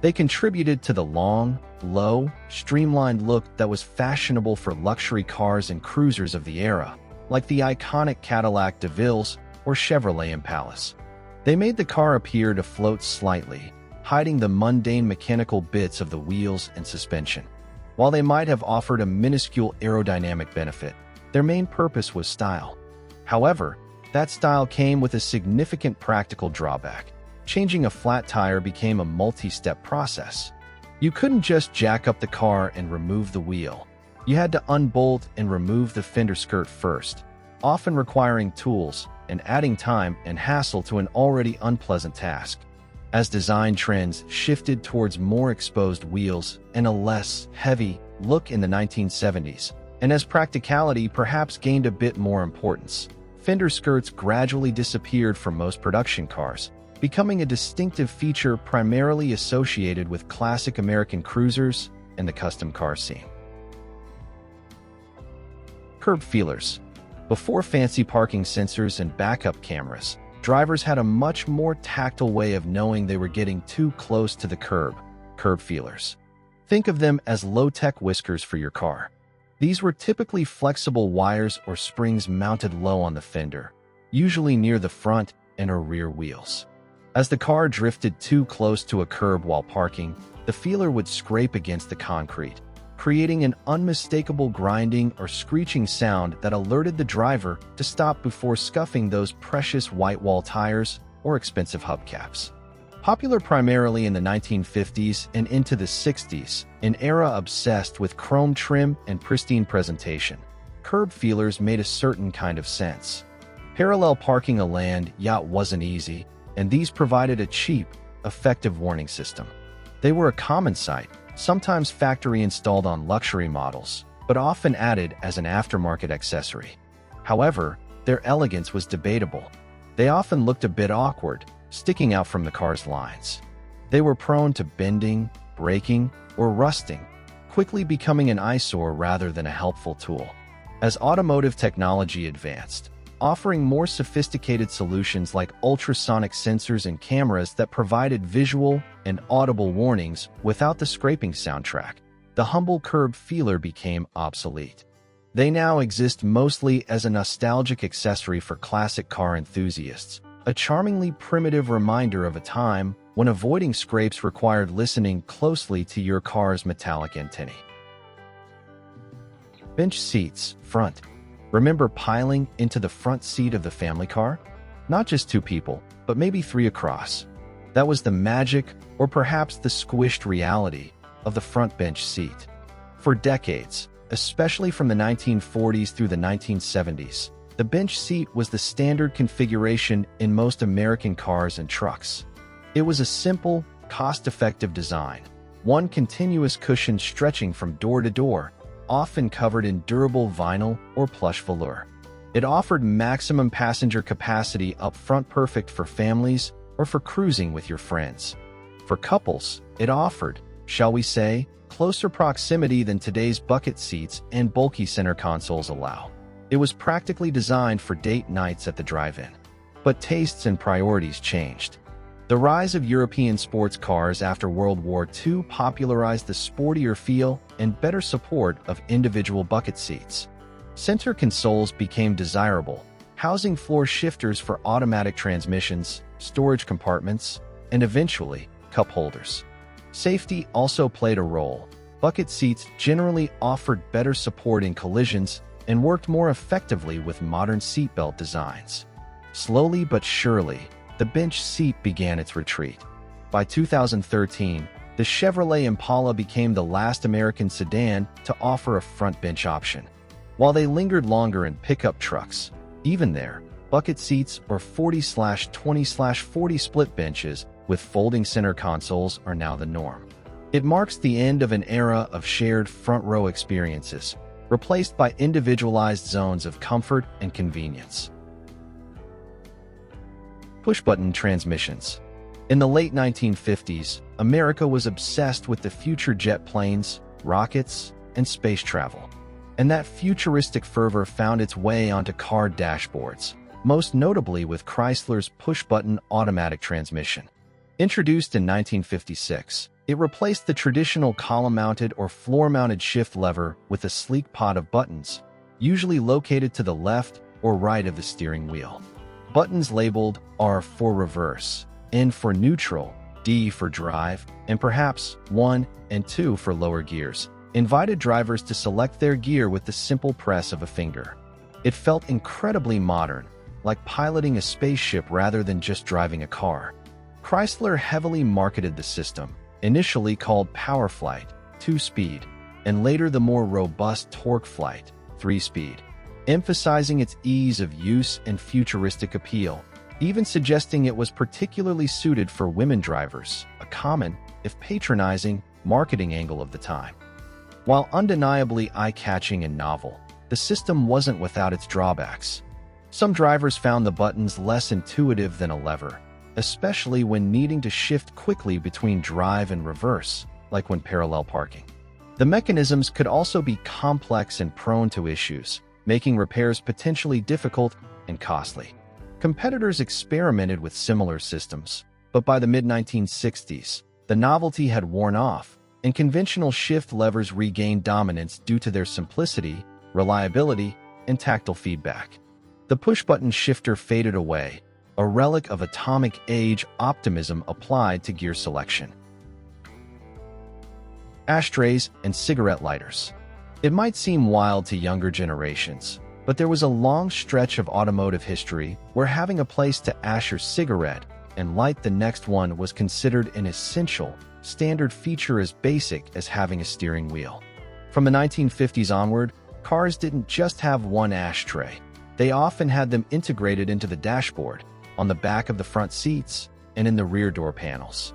They contributed to the long, low, streamlined look that was fashionable for luxury cars and cruisers of the era, like the iconic Cadillac DeVille's or Chevrolet Impalas. They made the car appear to float slightly, hiding the mundane mechanical bits of the wheels and suspension. While they might have offered a minuscule aerodynamic benefit, their main purpose was style. However, that style came with a significant practical drawback. Changing a flat tire became a multi-step process. You couldn't just jack up the car and remove the wheel. You had to unbolt and remove the fender skirt first, often requiring tools and adding time and hassle to an already unpleasant task. As design trends shifted towards more exposed wheels and a less heavy look in the 1970s, and as practicality perhaps gained a bit more importance, fender skirts gradually disappeared from most production cars, becoming a distinctive feature primarily associated with classic American cruisers and the custom car scene. Curb feelers. Before fancy parking sensors and backup cameras, drivers had a much more tactile way of knowing they were getting too close to the curb feelers. Think of them as low-tech whiskers for your car. These were typically flexible wires or springs mounted low on the fender, usually near the front and or rear wheels. As the car drifted too close to a curb while parking, the feeler would scrape against the concrete, creating an unmistakable grinding or screeching sound that alerted the driver to stop before scuffing those precious white wall tires or expensive hubcaps. Popular primarily in the 1950s and into the 60s, an era obsessed with chrome trim and pristine presentation, curb feelers made a certain kind of sense. Parallel parking a land yacht wasn't easy, and these provided a cheap, effective warning system. They were a common sight, sometimes factory installed on luxury models, but often added as an aftermarket accessory. However, their elegance was debatable. They often looked a bit awkward, sticking out from the car's lines. They were prone to bending, breaking, or rusting, quickly becoming an eyesore rather than a helpful tool. As automotive technology advanced, offering more sophisticated solutions like ultrasonic sensors and cameras that provided visual and audible warnings without the scraping soundtrack, the humble curb feeler became obsolete. They now exist mostly as a nostalgic accessory for classic car enthusiasts, a charmingly primitive reminder of a time when avoiding scrapes required listening closely to your car's metallic antennae. Bench seats, front. Remember piling into the front seat of the family car? Not just two people, but maybe three across. That was the magic, or perhaps the squished reality, of the front bench seat. For decades, especially from the 1940s through the 1970s, the bench seat was the standard configuration in most American cars and trucks. It was a simple, cost-effective design, one continuous cushion stretching from door to door, often covered in durable vinyl or plush velour. It offered maximum passenger capacity up front, perfect for families or for cruising with your friends. For couples, it offered, shall we say, closer proximity than today's bucket seats and bulky center consoles allow. It was practically designed for date nights at the drive-in. But tastes and priorities changed. The rise of European sports cars after World War II popularized the sportier feel and better support of individual bucket seats. Center consoles became desirable, housing floor shifters for automatic transmissions, storage compartments, and eventually, cup holders. Safety also played a role. Bucket seats generally offered better support in collisions and worked more effectively with modern seatbelt designs. Slowly but surely, the bench seat began its retreat. By 2013, the Chevrolet Impala became the last American sedan to offer a front bench option. While they lingered longer in pickup trucks, even there, bucket seats or 40/20/40 split benches with folding center consoles are now the norm. It marks the end of an era of shared front row experiences, replaced by individualized zones of comfort and convenience. Push-button transmissions. In the late 1950s, America was obsessed with the future jet planes, rockets, and space travel. And that futuristic fervor found its way onto car dashboards, most notably with Chrysler's push-button automatic transmission. Introduced in 1956, it replaced the traditional column-mounted or floor-mounted shift lever with a sleek pod of buttons, usually located to the left or right of the steering wheel. Buttons labeled R for reverse, N for neutral, D for drive, and perhaps 1 and 2 for lower gears, invited drivers to select their gear with the simple press of a finger. It felt incredibly modern, like piloting a spaceship rather than just driving a car. Chrysler heavily marketed the system, initially called PowerFlight, 2-speed, and later the more robust TorqueFlight, 3-speed, emphasizing its ease of use and futuristic appeal, even suggesting it was particularly suited for women drivers, a common, if patronizing, marketing angle of the time. While undeniably eye-catching and novel, the system wasn't without its drawbacks. Some drivers found the buttons less intuitive than a lever, especially when needing to shift quickly between drive and reverse, like when parallel parking. The mechanisms could also be complex and prone to issues, making repairs potentially difficult and costly. Competitors experimented with similar systems, but by the mid-1960s, the novelty had worn off, and conventional shift levers regained dominance due to their simplicity, reliability, and tactile feedback. The push-button shifter faded away, a relic of atomic age optimism applied to gear selection. Ashtrays and cigarette lighters. It might seem wild to younger generations, but there was a long stretch of automotive history where having a place to ash your cigarette and light the next one was considered an essential, standard feature as basic as having a steering wheel. From the 1950s onward, cars didn't just have one ashtray. They often had them integrated into the dashboard, on the back of the front seats, and in the rear door panels.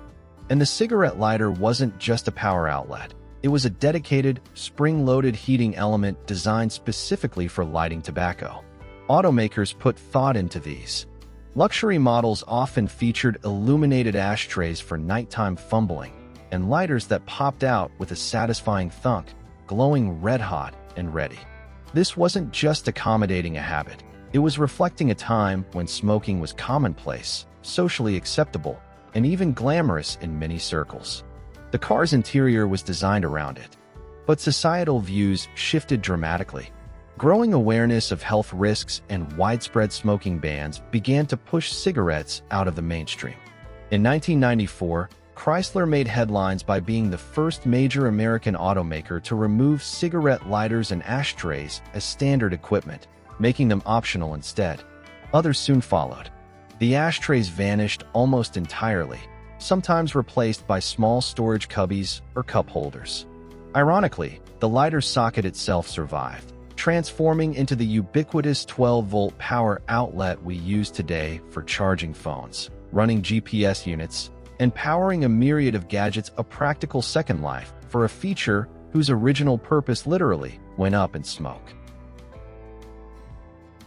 And the cigarette lighter wasn't just a power outlet. It was a dedicated, spring-loaded heating element designed specifically for lighting tobacco. Automakers put thought into these. Luxury models often featured illuminated ashtrays for nighttime fumbling, and lighters that popped out with a satisfying thunk, glowing red-hot and ready. This wasn't just accommodating a habit. It was reflecting a time when smoking was commonplace, socially acceptable, and even glamorous in many circles. The car's interior was designed around it. But societal views shifted dramatically. Growing awareness of health risks and widespread smoking bans began to push cigarettes out of the mainstream. In 1994, Chrysler made headlines by being the first major American automaker to remove cigarette lighters and ashtrays as standard equipment, making them optional instead. Others soon followed. The ashtrays vanished almost entirely, sometimes replaced by small storage cubbies or cup holders. Ironically, the lighter socket itself survived, transforming into the ubiquitous 12-volt power outlet we use today for charging phones, running GPS units, and powering a myriad of gadgets a practical second life for a feature whose original purpose literally went up in smoke.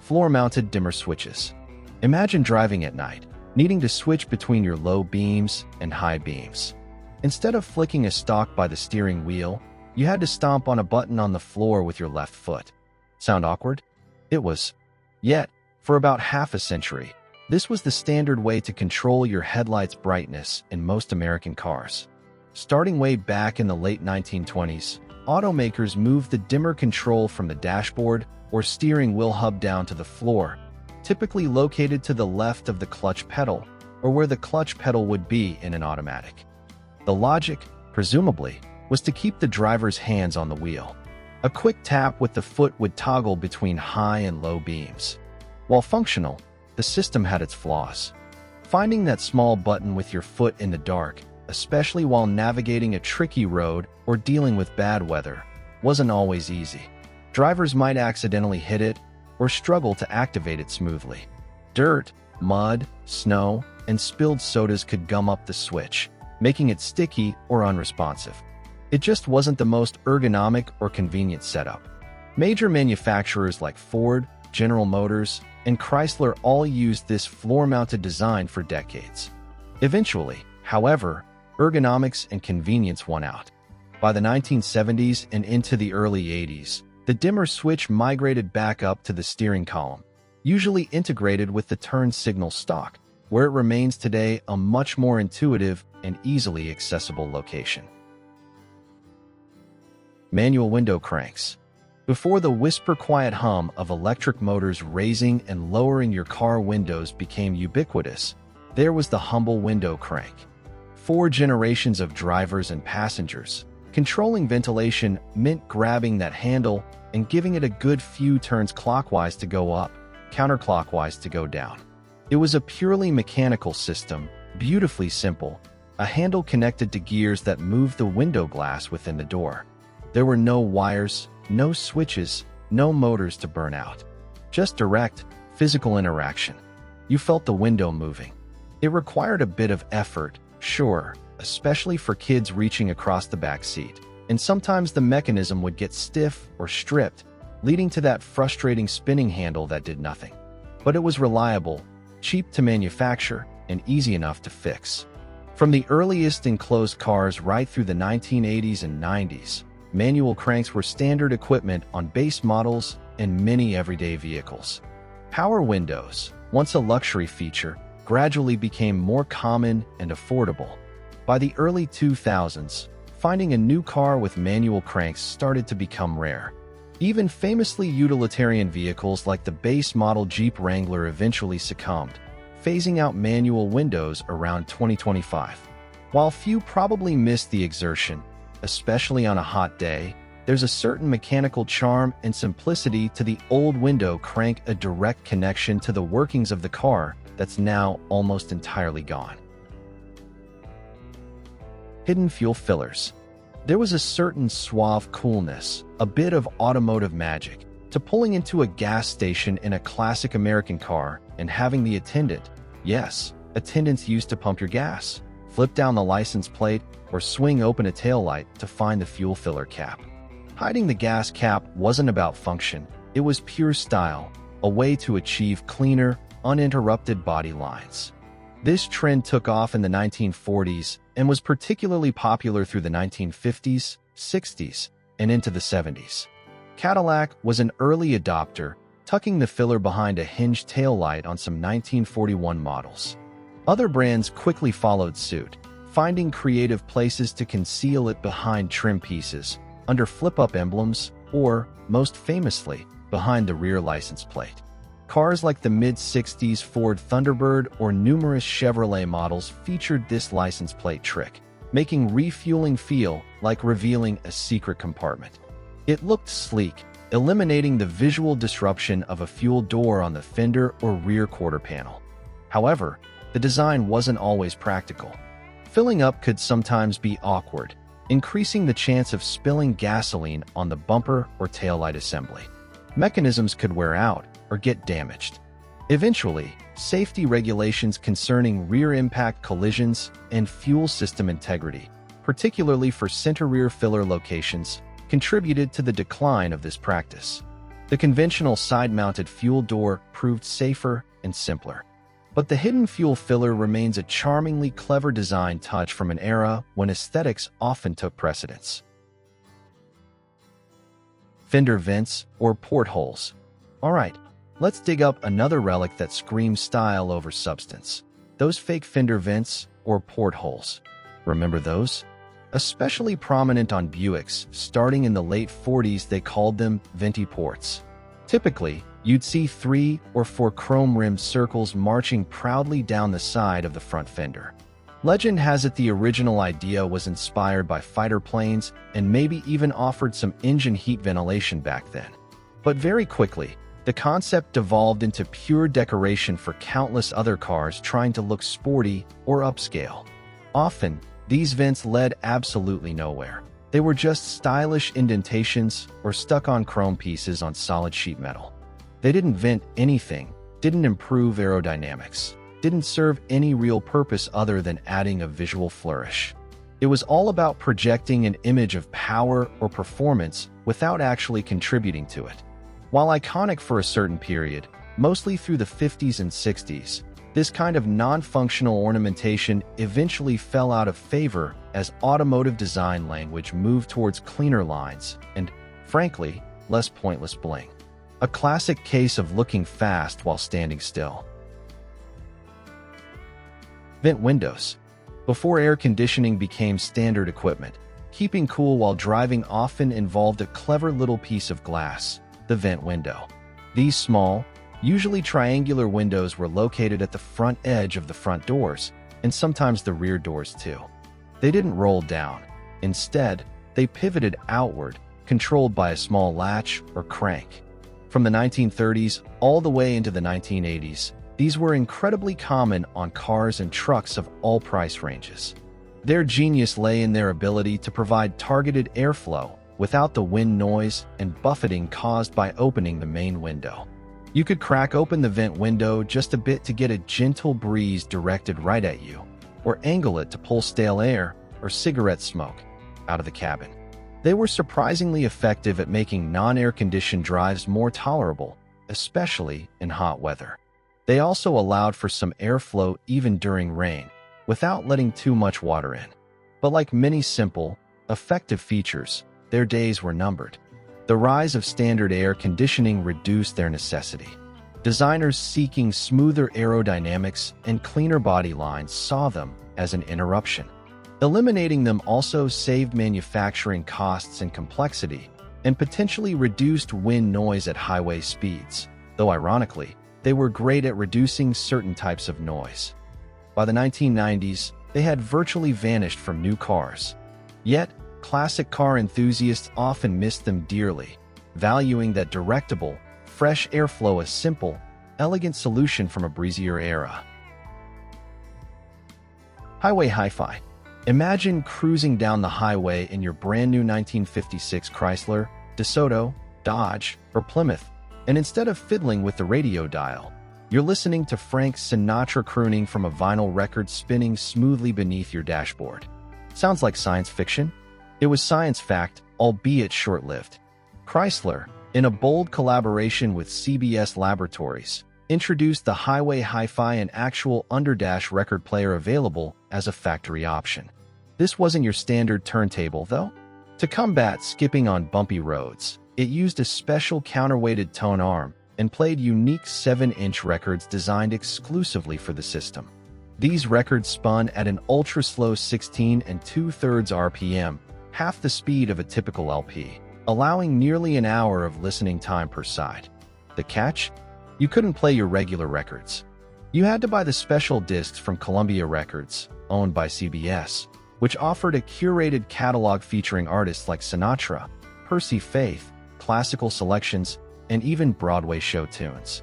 Floor-mounted dimmer switches. Imagine driving at night, needing to switch between your low beams and high beams. Instead of flicking a stalk by the steering wheel, you had to stomp on a button on the floor with your left foot. Sound awkward? It was. Yet, for about half a century, this was the standard way to control your headlights' brightness in most American cars. Starting way back in the late 1920s, automakers moved the dimmer control from the dashboard or steering wheel hub down to the floor, typically located to the left of the clutch pedal, or where the clutch pedal would be in an automatic. The logic, presumably, was to keep the driver's hands on the wheel. A quick tap with the foot would toggle between high and low beams. While functional, the system had its flaws. Finding that small button with your foot in the dark, especially while navigating a tricky road or dealing with bad weather, wasn't always easy. Drivers might accidentally hit it or struggle to activate it smoothly. Dirt, mud, snow, and spilled sodas could gum up the switch, making it sticky or unresponsive. It just wasn't the most ergonomic or convenient setup. Major manufacturers like Ford, General Motors, and Chrysler all used this floor-mounted design for decades. Eventually, however, ergonomics and convenience won out. By the 1970s and into the early 80s, the dimmer switch migrated back up to the steering column, usually integrated with the turn signal stalk, where it remains today a much more intuitive and easily accessible location. Manual window cranks. Before the whisper-quiet hum of electric motors raising and lowering your car windows became ubiquitous, there was the humble window crank. 4 generations of drivers and passengers. Controlling ventilation meant grabbing that handle and giving it a good few turns clockwise to go up, counterclockwise to go down. It was a purely mechanical system, beautifully simple, a handle connected to gears that moved the window glass within the door. There were no wires, no switches, no motors to burn out. Just direct, physical interaction. You felt the window moving. It required a bit of effort, sure, especially for kids reaching across the back seat, and sometimes the mechanism would get stiff or stripped, leading to that frustrating spinning handle that did nothing. But it was reliable, cheap to manufacture, and easy enough to fix. From the earliest enclosed cars right through the 1980s and 90s, manual cranks were standard equipment on base models and many everyday vehicles. Power windows, once a luxury feature, gradually became more common and affordable. By the early 2000s, finding a new car with manual cranks started to become rare. Even famously utilitarian vehicles like the base model Jeep Wrangler eventually succumbed, phasing out manual windows around 2025. While few probably missed the exertion, especially on a hot day, there's a certain mechanical charm and simplicity to the old window crank, a direct connection to the workings of the car that's now almost entirely gone. Hidden fuel fillers. There was a certain suave coolness, a bit of automotive magic, to pulling into a gas station in a classic American car and having the attendant, yes, attendants used to pump your gas, flip down the license plate, or swing open a taillight to find the fuel filler cap. Hiding the gas cap wasn't about function, it was pure style, a way to achieve cleaner, uninterrupted body lines. This trend took off in the 1940s and was particularly popular through the 1950s, 60s, and into the 70s. Cadillac was an early adopter, tucking the filler behind a hinged taillight on some 1941 models. Other brands quickly followed suit, finding creative places to conceal it behind trim pieces, under flip-up emblems, or, most famously, behind the rear license plate. Cars like the mid-60s Ford Thunderbird or numerous Chevrolet models featured this license plate trick, making refueling feel like revealing a secret compartment. It looked sleek, eliminating the visual disruption of a fuel door on the fender or rear quarter panel. However, the design wasn't always practical. Filling up could sometimes be awkward, increasing the chance of spilling gasoline on the bumper or taillight assembly. Mechanisms could wear out or get damaged. Eventually, safety regulations concerning rear impact collisions and fuel system integrity, particularly for center rear filler locations, contributed to the decline of this practice. The conventional side-mounted fuel door proved safer and simpler. But the hidden fuel filler remains a charmingly clever design touch from an era when aesthetics often took precedence. Fender vents or portholes. Alright, let's dig up another relic that screams style over substance. Those fake fender vents or portholes. Remember those? Especially prominent on Buicks, starting in the late 40s they called them venti ports. Typically, you'd see 3 or 4 chrome-rimmed circles marching proudly down the side of the front fender. Legend has it the original idea was inspired by fighter planes and maybe even offered some engine heat ventilation back then. But very quickly, the concept devolved into pure decoration for countless other cars trying to look sporty or upscale. Often, these vents led absolutely nowhere. They were just stylish indentations or stuck-on chrome pieces on solid sheet metal. They didn't vent anything, didn't improve aerodynamics, didn't serve any real purpose other than adding a visual flourish. It was all about projecting an image of power or performance without actually contributing to it. While iconic for a certain period, mostly through the 50s and 60s, this kind of non-functional ornamentation eventually fell out of favor as automotive design language moved towards cleaner lines and, frankly, less pointless bling. A classic case of looking fast while standing still. Vent windows. Before air conditioning became standard equipment, keeping cool while driving often involved a clever little piece of glass, the vent window. These small, usually triangular windows were located at the front edge of the front doors, and sometimes the rear doors too. They didn't roll down. Instead, they pivoted outward, controlled by a small latch or crank. From the 1930s all the way into the 1980s, these were incredibly common on cars and trucks of all price ranges. Their genius lay in their ability to provide targeted airflow without the wind noise and buffeting caused by opening the main window. You could crack open the vent window just a bit to get a gentle breeze directed right at you, or angle it to pull stale air or cigarette smoke out of the cabin. They were surprisingly effective at making non-air-conditioned drives more tolerable, especially in hot weather. They also allowed for some airflow even during rain, without letting too much water in. But like many simple, effective features, their days were numbered. The rise of standard air conditioning reduced their necessity. Designers seeking smoother aerodynamics and cleaner body lines saw them as an interruption. Eliminating them also saved manufacturing costs and complexity, and potentially reduced wind noise at highway speeds, though ironically, they were great at reducing certain types of noise. By the 1990s, they had virtually vanished from new cars. Yet, classic car enthusiasts often missed them dearly, valuing that directable, fresh airflow a simple, elegant solution from a breezier era. Highway hi-fi. Imagine cruising down the highway in your brand new 1956 Chrysler, DeSoto, Dodge, or Plymouth, and instead of fiddling with the radio dial, you're listening to Frank Sinatra crooning from a vinyl record spinning smoothly beneath your dashboard. Sounds like science fiction? It was science fact, albeit short-lived. Chrysler, in a bold collaboration with CBS Laboratories, introduced the Highway Hi-Fi, an actual underdash record player available as a factory option. This wasn't your standard turntable, though. To combat skipping on bumpy roads, it used a special counterweighted tone arm and played unique 7-inch records designed exclusively for the system. These records spun at an ultra-slow 16 2/3 RPM, half the speed of a typical LP, allowing nearly an hour of listening time per side. The catch? You couldn't play your regular records. You had to buy the special discs from Columbia Records, owned by CBS, which offered a curated catalog featuring artists like Sinatra, Percy Faith, classical selections, and even Broadway show tunes.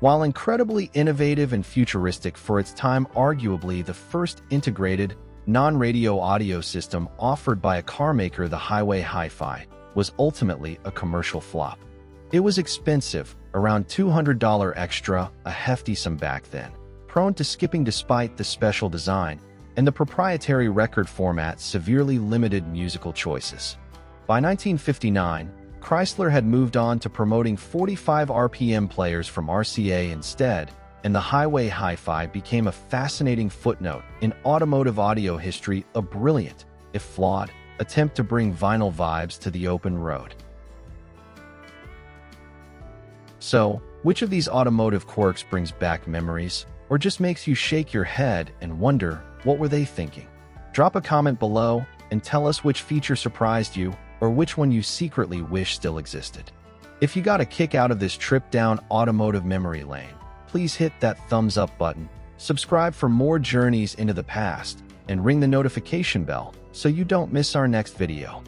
While incredibly innovative and futuristic for its time, arguably the first integrated, non-radio audio system offered by a car maker, the Highway Hi-Fi was ultimately a commercial flop. It was expensive, around $200 extra, a hefty sum back then, prone to skipping despite the special design, and the proprietary record format severely limited musical choices. By 1959, Chrysler had moved on to promoting 45 RPM players from RCA instead, and the Highway Hi-Fi became a fascinating footnote in automotive audio history, a brilliant, if flawed, attempt to bring vinyl vibes to the open road. So, which of these automotive quirks brings back memories, or just makes you shake your head and wonder, what were they thinking? Drop a comment below and tell us which feature surprised you, or which one you secretly wish still existed. If you got a kick out of this trip down automotive memory lane, please hit that thumbs up button, subscribe for more journeys into the past, and ring the notification bell so you don't miss our next video.